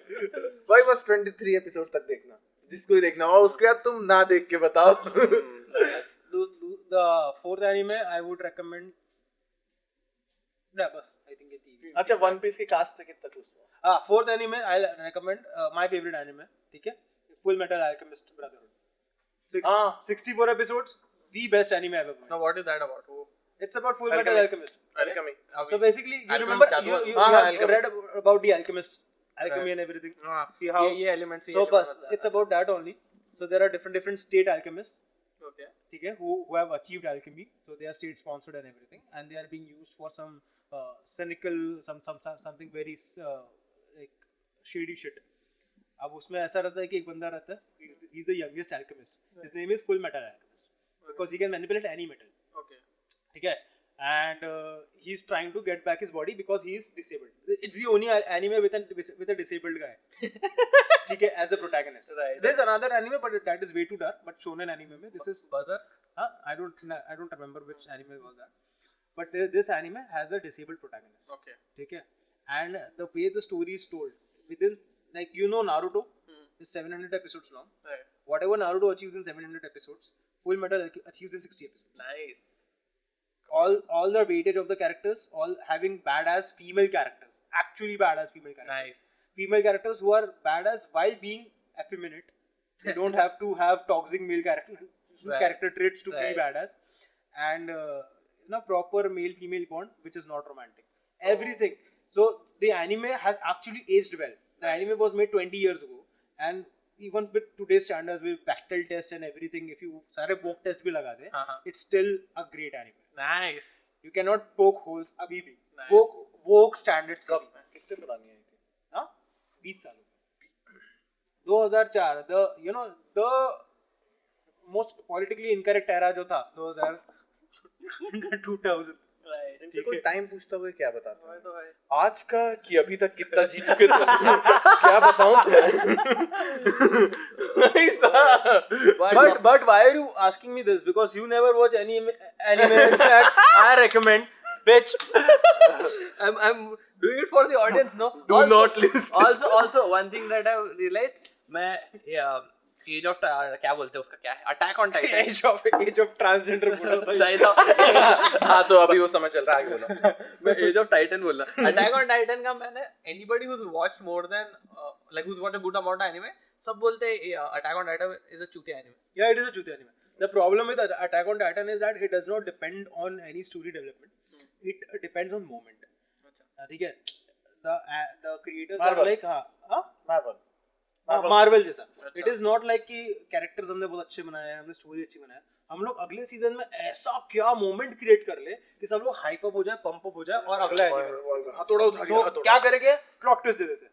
भाई बस 23 एपिसोड तक देखना जिसको भी देखना और उसके बाद तुम ना देख के बताओ The fourth anime I would recommend. Yeah, बस I think ये तीन. अच्छा वन पीस की कास्ट कितना खुश हुआ Fourth anime I recommend my favorite anime. ठीक है? Full Metal Alchemist Brotherhood. 64 episodes. The best anime ever. Now what is that about? Oh. It's about Full Metal Alchemist. Alchemy So basically, you Alchemy remember क्या you हुआ? have Alchemy. read about the alchemists, alchemy and everything. See how ये elements so bus. It's about that only. So there are different state alchemists. Okay. ठीक है? Who have achieved alchemy. So they are state sponsored and everything, and they are being used for some cynical something very like shady shit. अब उसमें ऐसा रहता है कि एक बंदा रहता है. He's the youngest alchemist. His name is Full Metal Alchemist because he can manipulate any metal. Okay. ठीक है? And he's trying to get back his body because he is disabled. It's the only anime with a disabled guy. ठीक है? As the protagonist. Right. There's another anime, but that is way too dark. But shonen anime में this is. Buzzer. I don't remember which anime was that. But this anime has a disabled protagonist. Okay. ठीक है? And the way the story is told within, like Naruto is 700 episodes long. Right. Whatever Naruto achieves in 700 episodes, Full Metal achieves in 60 episodes. Nice. All the weightage of the characters, all having badass female characters, actually badass female characters. Nice. Female characters who are badass while being effeminate. They don't have to have toxic male character traits to be badass, and proper male-female bond, which is not romantic. Everything. So the anime has actually aged well. The anime was made 20 years ago, and even with today's standards, with Bechdel test and everything, if you सारे woke test भी लगा दे, it's still a great anime. Nice. You cannot poke holes अभी भी. Nice. Woke standards. कब कितने पुरानी है हाँ 20 साल 2004 the most politically incorrect era जो था 2000 Right. इनसे कोई टाइम पूछता हुआ क्या बताता है तो भाई. आज का कि अभी तक कितना जी चुके थे क्या बताऊं तुम्हें but why are you asking me this? Because you never watch any anime. In fact, I recommend, bitch. I'm doing it for the audience, no? Do not listen. Also, one thing that I've realized, मैं age of क्या बोलते हैं उसका क्या है attack on Titan age of transgender बोला था सही था हाँ तो अभी वो समय चल रहा है आगे बोलो मैं एज ऑफ टाइटन बोल रहा अटैक ऑन टाइटन का मैंने anybody who watched more than like who watched a good amount of anime सब बोलते हैं attack on Titan is a चूतिया anime yeah it is a chute anime. The problem with Attack on Titan is that it does not depend on any story development. It depends on moment. ठीक है the creators are Marvel. like Marvel Marvel जैसा. It is not like कि characters हमने बहुत अच्छे बनाए हैं, हमने स्टोरी अच्छी बनाया, हम लोग अगले सीजन में ऐसा क्या मोमेंट क्रिएट कर ले कि सब लोग हाइप अप हो जाए, पंप अप हो जाए और अगला हथौड़ा उठा के तो क्या करेंगे प्लॉट ट्विस्ट दे देते,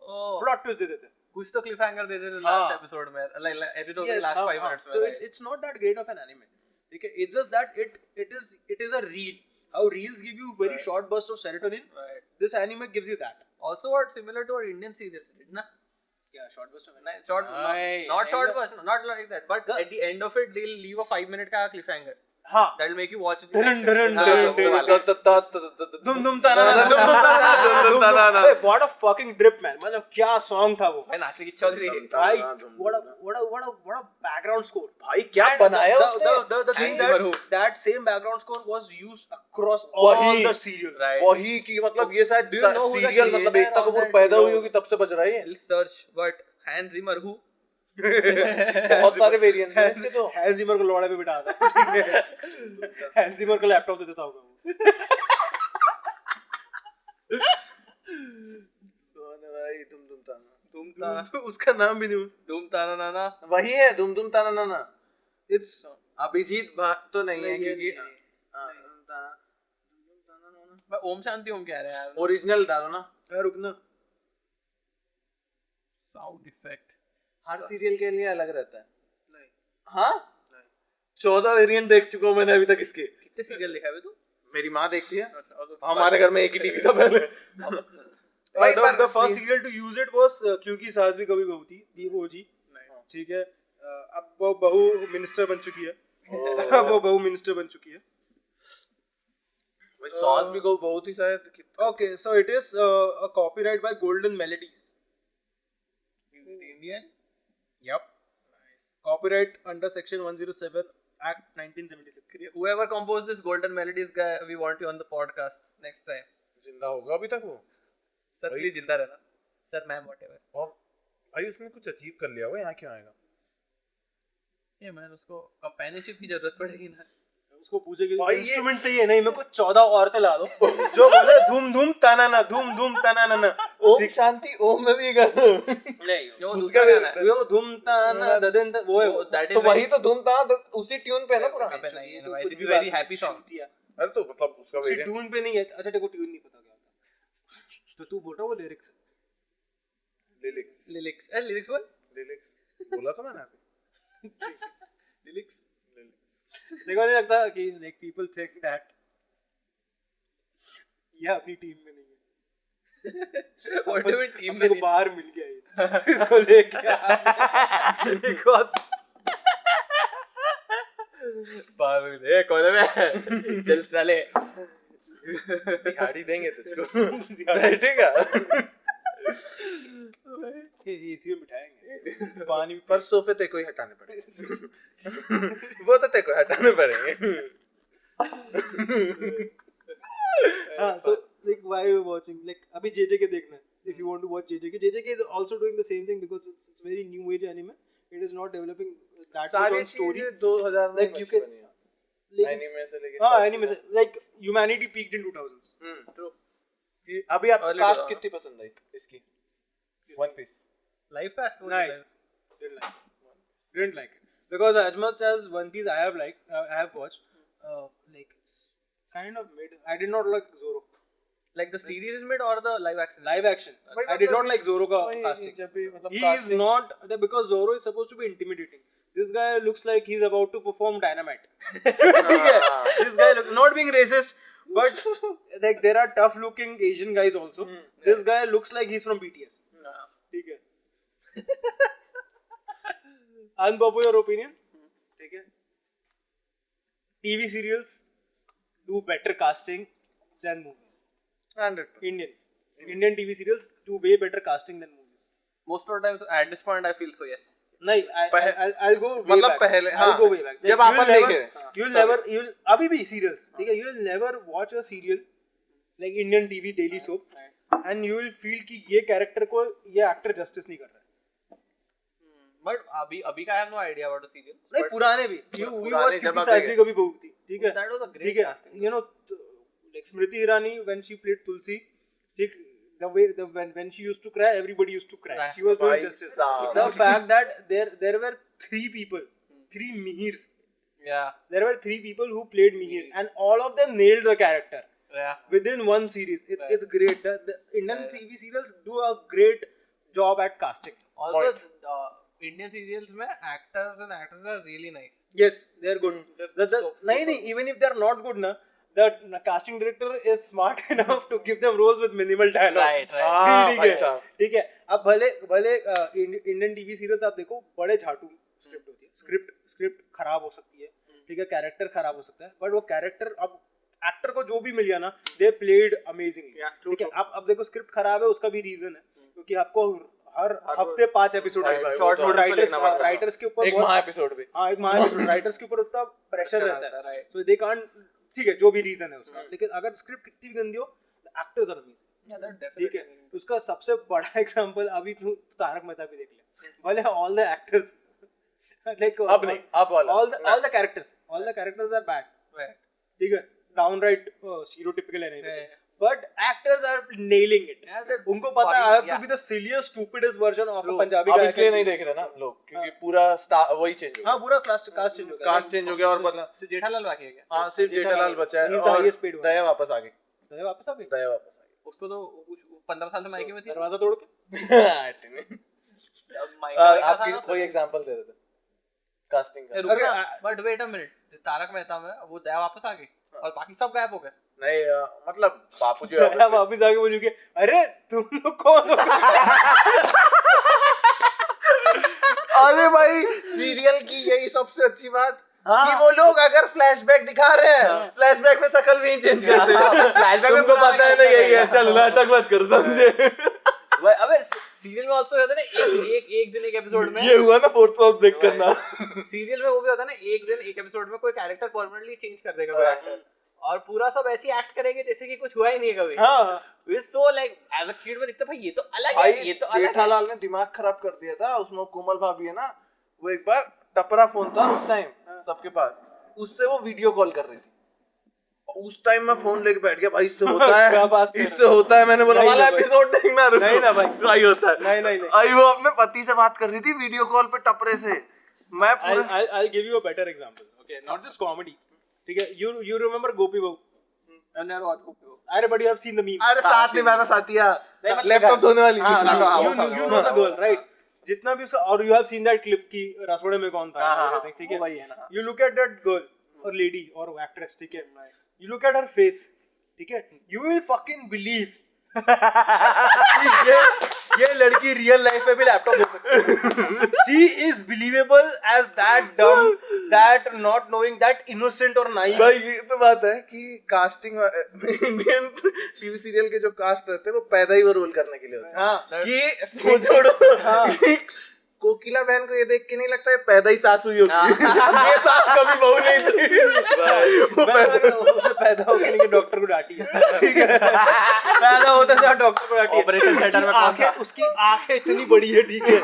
ओह प्लॉट ट्विस्ट दे देते. कुछ तो क्लिफ हैंगर दे देते लास्ट एपिसोड में लाइक एपिसोड के लास्ट 5 मिनट्स में. So it's not that great of an anime. Okay, it's just that it is a reel. how reels give you very short bursts of serotonin. Right. This anime gives you that. Also, what similar to our Indian serials, did na? Yeah, short burst of Nah, short, not short burst, not like that. But at the end of it, they'll leave a 5-minute ka cliffhanger. हाँ. That'll make you watch it. Dun, dun, हाँ, dun, dun, दम Dum dum ta na na dum dum ta na na dum. Hey, what a fucking drip, man. मतलब क्या song था वो. भाई नाचने की इच्छा होती थी. भाई, what a background score. भाई क्या And बनाया उसने? the thing Hans Zimmer who? that same background score was used across all वही. the serials. Right. वही की मतलब ये शायद Do you know who the serial मतलब creator Ekta of Kapoor that पैदा हुई video- होगी तब से बज रहा है ये। I'll search, but Hans Zimmer who? बहुत सारे वेरिएंट हैं इससे तो। हैंस जिमर को लौड़ा पे बिठा था. ठीक है. हैंस जिमर को लैपटॉप दे देता होगा वो. कौन है भाई दुम ताना? धूम ताना, उसका नाम भी नहीं. धूम ताना नाना. वही है दुम ताना नाना। It's अभिजीत भाट तो नहीं है नहीं, ये क्योंकि नहीं। दुम ताना नाना। मैं ओम शांति ओम कह रहा है यार. ओरिजिनल डालो ना। यार रुकना. Sound effect. हर सीरियल के लिए अलग रहता है। नहीं. हाँ? 14 वेरिएंट देख चुका हूँ मैंने अभी तक इसके। कितने सीरियल देखा है तू? मेरी माँ देखती है। और तो हमारे घर में एक ही टीवी था पहले। भाई The first serial to use it was क्योंकि सास भी कभी बहू थी. दी वो जी. ठीक है. अब वो बहू मिनिस्टर बन चुकी है. अब वो बहू मिनिस्टर बन चुकी है. सॉस भी को बहुत ही शायद। Okay, so it is a copyright by Golden Melodies. Indian. Yep. Nice. Copyright under Section 107 Act 1976. Whoever composed this golden melodies guy, we want you on the podcast next time. जिंदा होगा अभी तक वो? Sir please जिंदा रहना. Sir ma'am whatever. और भाई उसने कुछ अचीव कर लिया होगा, यहाँ क्यों आएगा? ये मैन उसको कंपेनियनशिप की जरूरत पड़ेगी ना. उसको पूछे कि भाई ये- इंस्ट्रूमेंट चाहिए नहीं, मेरे को 14 औरतें ला दो जो बोले धूम धूम तना ना धूम धूम तना ना. ओम शांति ओम में भी कर। नहीं जो उसका दूसरा भी- गाना है. वो धूम तना ददन वो है वो. That is तो very- वही तो धूम था उसी ट्यून पे है ना पूरा। पे नहीं है तो भाई. कुछ This भी is very बात happy song. छूटिया. अरे तो मतलब उसका उसी वेरिएंट ट्यून पे नहीं है. अच्छा देखो ट्यून नहीं पता क्या होता. तो तू बोल रहा वो लिरिक्स. लिरिक्स लिरिक्स बोल. लिरिक्स बोला था मैंने अभी। लिरिक्स. देखो नहीं लगता कि लाइक पीपल थिंक दैट ये अपनी टीम में नहीं है. What do you mean team अपने को में? बाहर मिल गया ये. इसको लेके बिकॉज़ पागल है कौन है? चल साले. दिहाड़ी देंगे तुझको बैठेगा। एसी में बिठाएंगे. पानी पर सोफे ते कोई हटाने पड़ेंगे। वो तो ते को हटाने पड़ेंगे। हाँ, so like why are you watching? Like अभी JJK देखना है. If you want to watch JJK is also doing the same thing because it's very new age anime. It is not developing that much सारी on story. चीजें 2000 में Like you can- लेकिन anime से लेके हाँ anime से like humanity peaked in 2000s. कि अभी आपको Early कास्ट to- कितनी पसंद आई इसकी? One piece. लाइफ का story. Nice. Didn't like it because as much as One Piece I have watched, like it's kind of mid. I did not like Zoro. Like the series is made or the live action? Live action. I did not like Zoro ka casting. जब भी मतलब He is not because Zoro is supposed to be intimidating. This guy looks like he's about to perform dynamite. ठीक है? This guy not being racist, but like there are tough looking Asian guys also. This guy looks like he's from BTS. ठीक है? Unpopular opinion. ठीक है? TV serials do better casting than movies. 100%। Indian TV serials do way better casting than movies. Most of the times at this point I feel so yes. नहीं, I'll go way मतलब back. पहले I'll हाँ go way back. जब Like, आपन देखे you'll अभी भी serials, ठीक है? You'll never watch a serial like Indian TV daily soap and you will feel कि ये character को ये actor justice नहीं कर रहा है. But अभी का I have no idea about the serial. नहीं पुराने भी. You पुराने watch जब क्योंकि आप सास भी देखे। कभी बहू थी, ठीक है? That was a great ठीक है? casting. You know, like Smriti Irani when she played Tulsi, ठीक the way when she used to cry, everybody used to cry. Cry. She was doing भाई justice. साहब। The fact that there were 3 people, 3 Mihirs. Yeah. There were 3 people who played Mihir, and all of them nailed the character Yeah. within one series. It's great. The Indian TV serials do a great job at casting. Also, Indian serials में actors and actresses are really nice. Yes, they are good. so नहीं, even if they are not good, na, the casting director is smart enough to give them roles with minimal dialogue. Right. हाँ, ठीक भाई है साहब। ठीक है। अब भले इंडियन टीवी सीरियल्स आप देखो, बड़े झाटू स्क्रिप्ट होती है, स्क्रिप्ट खराब हो सकती है, ठीक है, कैरेक्टर खराब हो सकता है, बट वो कैरेक्टर अब एक्टर को जो भी मिल गया ना, दे प्लेड अमेजिंगली। ठीक है, अब देखो स्क्रिप्ट खराब है, उसका भी रीजन है क्योंकि आपको हर हफ्ते 5 एपिसोड short notice पे लिखना पड़ता है। राइटर्स के ऊपर एक महा एपिसोड भी। हाँ, एक महा एपिसोड राइटर्स के ऊपर उतना प्रेशर रहता है, so they can't, ठीक है, जो भी रीजन है उसका, लेकिन अगर स्क्रिप्ट कितनी भी गंदी हो, एक्टर्स आर अमेजिंग। ठीक है, उसका सबसे बड़ा एग्जांपल अभी तू तारक मेहता भी देख ले, भले ऑल द एक्टर्स लाइक अब नहीं, अब वाला all the characters are bad, ठीक है, downright stereotypical है, but actors are nailing it. उनको पता है I have to be the silliest stupidest version of a Punjabi अब guy. इसलिए नहीं देख रहे ना लोग, क्योंकि पूरा वही चेंज हो गया। हाँ, पूरा कास्ट चेंज हो गया, कास्ट चेंज हो गया और मतलब जेठालाल बाकी है क्या? हाँ, सिर्फ जेठालाल बचा है He is the और highest paid one. दया वापस आ गई। तो वापस आ गई, दया वापस आ उसको तो 15 साल से मायके में थी। दरवाजा तोड़ के। गई। अब मायके में था आपकी ना कोई एग्जांपल दे देते कास्टिंग का। अरे, but wait a minute, Tarak Mehta में वो दया वापस आ गई और बाकी सब गायब हो गए। नहीं मतलब बापूजी दया वापस आके बोलूँगी, अरे तुम लोग कौन हो? अरे भाई, सीरियल की यही सबसे अच्छी बात कि वो लोग अगर फ्लैशबैक दिखा रहे हैं, फ्लैशबैक में शक्ल भी चेंज करते हैं। फ्लैशबैक में तुमको पता है ना यही है, चल नाटक मत कर समझे। अबे सीरियल में आल्सो होता है ना, एक दिन एक एपिसोड में ये हुआ ना फोर्थ वॉल ब्रेक करना। सीरियल में वो भी होता है ना, एक दिन एक एपिसोड में कोई कैरेक्टर परमानेंटली चेंज कर देगा कोई एक्टर, और पूरा सब ऐसे एक्ट करेंगे जैसे कि कुछ हुआ ही नहीं है कभी। हाँ, so like as a kid में दिखता भाई ये तो अलग भाई है, ये तो अलग है। जेठालाल ने दिमाग खराब कर दिया था उसमें। कोमल भाभी है ना, वो एक बार टपरा फोन था उस टाइम सबके पास, उससे वो वीडियो कॉल कर रही थी। उस टाइम मैं फोन लेके बैठ गया, भाई इससे होता क्या बात है, इससे होता है। मैंने बोला नहीं वाला ना भाई। एपिसोड देखना, रुको। नहीं ना भाई। भाई होता है। नहीं। आई वो अपने पति से बात कर रही थी वीडियो कॉल पे टपरे से। मैं पूरा I'll give you a better example. Okay, not just comedy. ठीक है, you remember गोपी बहू? अरे but you have seen the meme. अरे साथ निभाना साथिया, नहीं, मतलब लैपटॉप धोने वाली। You know the girl, right? जितना भी उसका, और you have seen that clip की रसोड़े में कौन था, ठीक है, वही है ना। you look at that girl और lady और actress, ठीक है, you look at her face, ठीक है, you will fucking believe ये लड़की रियल लाइफ में भी लैपटॉप दे सकती है। She is believable as that dumb, that not knowing, that innocent और naive. भाई ये तो बात है कि कास्टिंग इंडियन टीवी सीरियल के जो कास्ट रहते हैं वो पैदा ही वो रोल करने के लिए होते हैं। हाँ, कि वो छोड़ो कि कोकिला बहन को ये देख के नहीं लगता है पैदा ही सास हुई होगी। ये सास कभी बहू नहीं थी। वो पैदा होकर के डॉक्टर को डांटी है, ठीक है, पैदा होता है डॉक्टर को डांटी है। ऑपरेशन थिएटर में आंखें, उसकी आंखें इतनी बड़ी है, ठीक है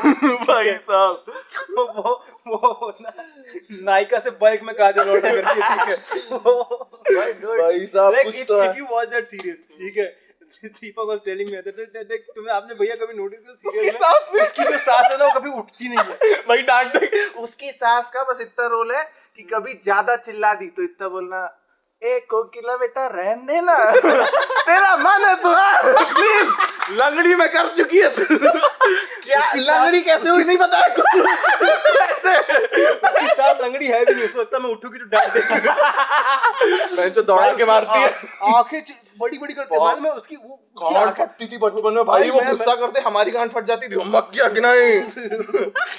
भाई साहब, वो नायिका से बल्क में काजल ऑर्डर करती है, ठीक है, भाई साहब like कुछ तो है। if you watch that serial, ठीक है, दीपक was telling me that तुम्हें, आपने भैया कभी नोटिस किया सीरियल उसकी सास में उसकी जो सास है ना वो कभी उठती नहीं है। भाई डांट दे। उसकी सास का बस इतना रोल है कि कभी ज्यादा चिल्ला दी तो इतना बोलना, ए कोकिला बेटा रहन दे ना, तेरा मन है तो प्लीज। लंगड़ी में कर चुकी है तू। क्या लंगड़ी कैसे हुई नहीं पता है कैसे? उसकी सास लंगड़ी है भी नहीं, उसको लगता है मैं उठूंगी तो डांट देगी। मैं जो दौड़ा के मारती है, आंखें बड़ी बड़ी करती है, मालूम है उसकी उसकी गांठ फटती थी बचपन में भाई। वो गुस्सा करते हमारी गांठ फट जाती थी, हम मक्की कि नहीं।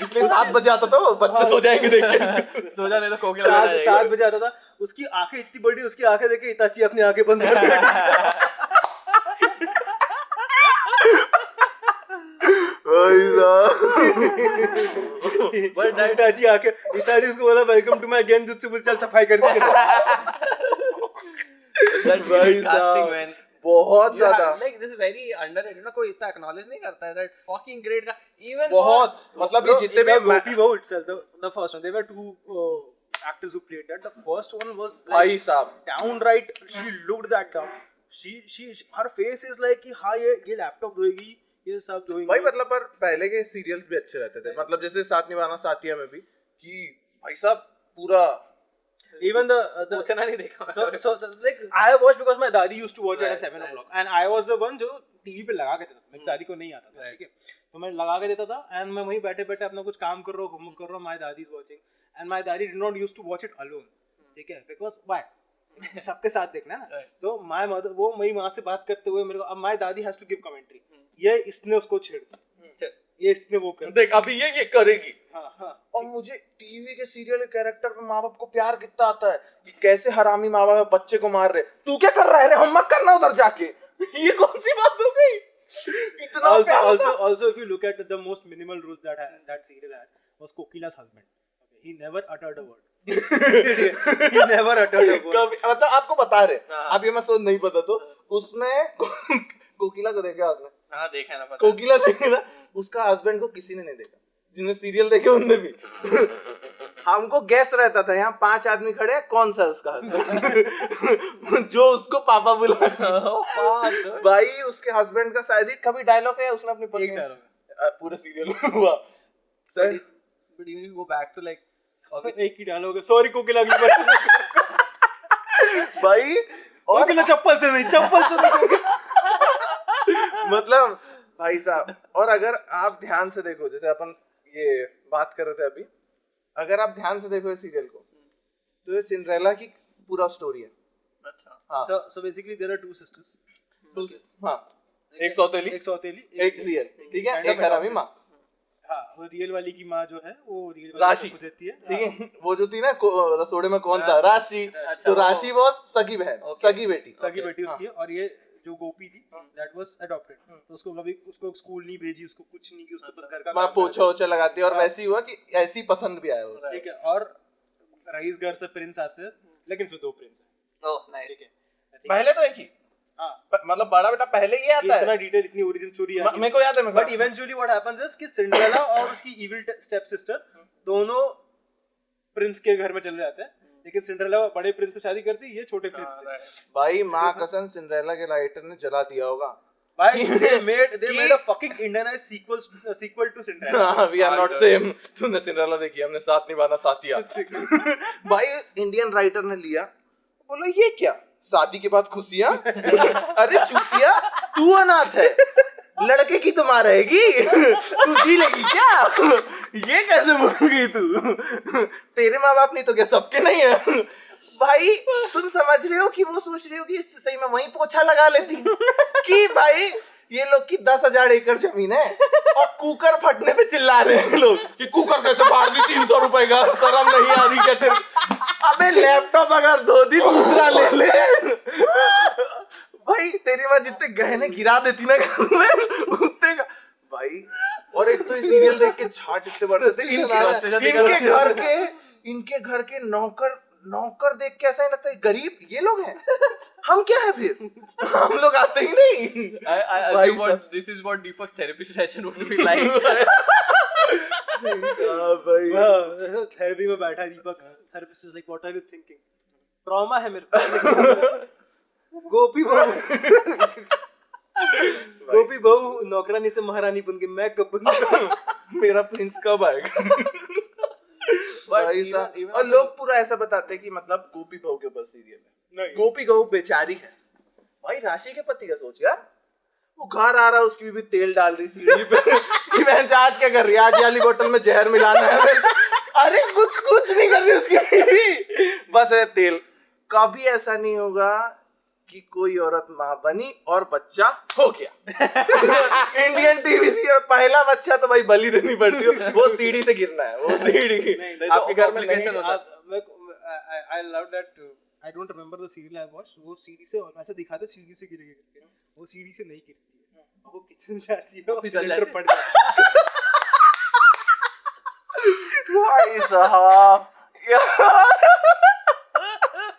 इसलिए 7 बजे आता था वो, बच्चे सो जाएंगे देख के। सो जा, नहीं तो कोकिला 7 बजे आता था, उसकी आंखें इतनी बड़ी, उसकी आंखें देख के इताची अपनी आंखें बंद कर देती। इताची आंखें, इताची उसको बोला welcome to my genjutsu, बोल चल सफाई कर दी। भाई साहब बहुत ज्यादा like this is very underrated ना, कोई इतना acknowledge नहीं करता है that fucking great का even बहुत मतलब ये जितने भी गोपी बहू itself, the first one, there were 2 actors who played that. The first one was भाई साहब downright, she looked that dumb. She her face is like कि हाँ ये लैपटॉप धोएगी, ये सब धोएगी। भाई मतलब पर पहले के सीरियल्स भी अच्छे रहते थे, मतलब जैसे साथ निभाना साथिया में भी कि भाई साहब पूरा even the उतना नहीं देखा। so like I watched because my dadi used to watch it at 7 o'clock and I was the one जो टीवी पे लगा के देता था, मेरी दादी को नहीं आता था, ठीक है, तो मैं लगा के देता था and मैं वहीं बैठे बैठे अपना कुछ काम कर रहा हूँ, होमवर्क कर रहा हूँ, my daddy is watching and my daddy did not used to watch it alone, ठीक है, because why सबके साथ देखना है ना. तो माय मदर, वो मेरी माँ से बात करते हुए मेरे को, अब माय दादी हैज टू गिव कमेंट्री, ये इसने उसको छेड़ दिया, ये इसने वो कर, देख अभी ये करेगी. हाँ. और मुझे टीवी के सीरियल के कैरेक्टर पे माँ बाप को प्यार कितना आता है कि कैसे हरामी माँ बाप बच्चे को मार रहे. तू क्या कर रहा है रे, होमवर्क करना उधर जाके. ये कौन सी बात हो गई. इतना Also if you look at the most minimal rules that serial had was Kokila's husband. He never uttered a word. He never uttered a word. कभी मतलब आपको बता रहे, अब ये मैं सोच नहीं पता तो उसमें कोकिला को देखा आपने? हाँ देखा ना, पता. कोकिला देखा ना, उसका हस्बैंड को किसी ने नहीं देखा. जिन्हें सीरियल देखे उनने भी. हमको गैस रहता था यहाँ 5 आदमी खड़े हैं, कौन सा उसका हस्बैंड जो उसको पापा बुला. भाई उसके हस्बैंड का शायद ही कभी डायलॉग है उसने अपनी पत्नी पूरे सीरियल में हुआ sir. But even if you go back to like एक ही डायलॉग है, सॉरी कोकिला की भाई. और कोकिला चप्पल से नहीं मतलब भाई साहब. और अगर आप ध्यान से देखो, जैसे अपन ये बात कर रहे थे अभी, अगर आप ध्यान से देखो इस सीरियल को तो ये सिंड्रेला की पूरा स्टोरी है. अच्छा. हाँ. So basically there are two sisters. हाँ, एक सौतेली, एक रियल. ठीक है, एक हरामी माँ. हाँ, वो रियल वाली की माँ जो है वो रियल राशि को देती है. ठीक है. वो जो थी ना रसोड़े में कौन था, राशि. तो राशि वो सगी बहन, सगी बेटी उसकी. और ये जो गोपी थी that was adopted. तो उसको कभी उसको स्कूल नहीं भेजी, उसको कुछ नहीं की, उससे बस घर का माँ पोछा ओछा लगाती है. और वैसे ही हुआ कि ऐसी पसंद भी आया वो. ठीक है. और रईस घर से प्रिंस आते हैं, लेकिन इसमें 2 प्रिंस हैं. Oh nice. ठीक है. पहले तो एक ही. हाँ, मतलब बड़ा बेटा पहले ही आता है. इतना डिटेल, इतनी ओरिजिन स्टोरी है. मेरे को याद है. But eventually what happens is कि सिंड्रेला और उसकी इविल स्टेप सिस्टर दोनों प्रिंस के घर में चले जाते हैं, लेकिन सिंड्रेला बड़े प्रिंस से शादी करती है, ये छोटे प्रिंस से. भाई माँ कसम सिंड्रेला के राइटर ने जला दिया होगा. भाई they made a fucking Indianized sequel to Cinderella. We are not same. तूने सिंड्रेला देखी, हमने साथ निभाना साथिया. भाई इंडियन राइटर ने लिया, बोलो ये क्या शादी के बाद खुशियां. अरे चूतिया, तू अनाथ है, लड़के की तो माँ रहेगी, तू जी लेगी क्या. ये कैसे बोल गई तू. तेरे माँ बाप नहीं तो क्या सबके नहीं है. भाई तुम समझ रहे हो कि वो सोच रही हो कि सही में वहीं पोछा लगा लेती कि भाई ये लोग की 10,000 एकड़ जमीन है और कुकर फटने पे चिल्ला रहे हैं लोग कि कुकर कैसे फाड़ दी 300 रुपए का, शर्म नहीं आ रही क्या तेरे. अबे लैपटॉप अगर 2 दिन दूसरा ले ले. भाई तेरी माँ जितने गहने गिरा देती ना उतने का. भाई और एक तो ये सीरियल देख के झाट इतने बढ़ते थे. इनके घर के नौकर देख के ऐसा ही लगता है गरीब ये लोग हैं. हम क्या है फिर, हम लोग आते ही नहीं. This is what Deepak's therapy session would be like. Therapy में बैठा Deepak, therapist is like what are you thinking. Trauma है मेरे को. गोपी बहू नौकरानी से महारानी बन गई, मैं कब बनूंगा. मेरा प्रिंस कब आएगा. और लोग पूरा ऐसा बताते हैं कि मतलब गोपी बहू के ऊपर सीरियल है. गोपी बहू बेचारी है. भाई राशि के पति का सोच यार, वो घर आ रहा है, उसकी भी तेल डाल रही सीढ़ी पे. बहन आज क्या कर रही है, आज वाली बोतल में जहर मिलाना है. अरे कुछ नहीं कर रही उसकी, बस है तेल. कभी ऐसा नहीं होगा कि कोई औरत माँ बनी और बच्चा हो गया. इंडियन टीवी सीरियल पहला बच्चा तो भाई बलि देनी पड़ती है, वो सीढ़ी से गिरना है. वो सीढ़ी आपके घर में नहीं होता. I love that. I don't remember the serial I watched. वो सीढ़ी से और ऐसे दिखाते सीढ़ी से गिरेगी करके, वो सीढ़ी से नहीं गिरती है, वो किचन जाती है, वो सिलेंडर पड़ जाता है. भाई साहब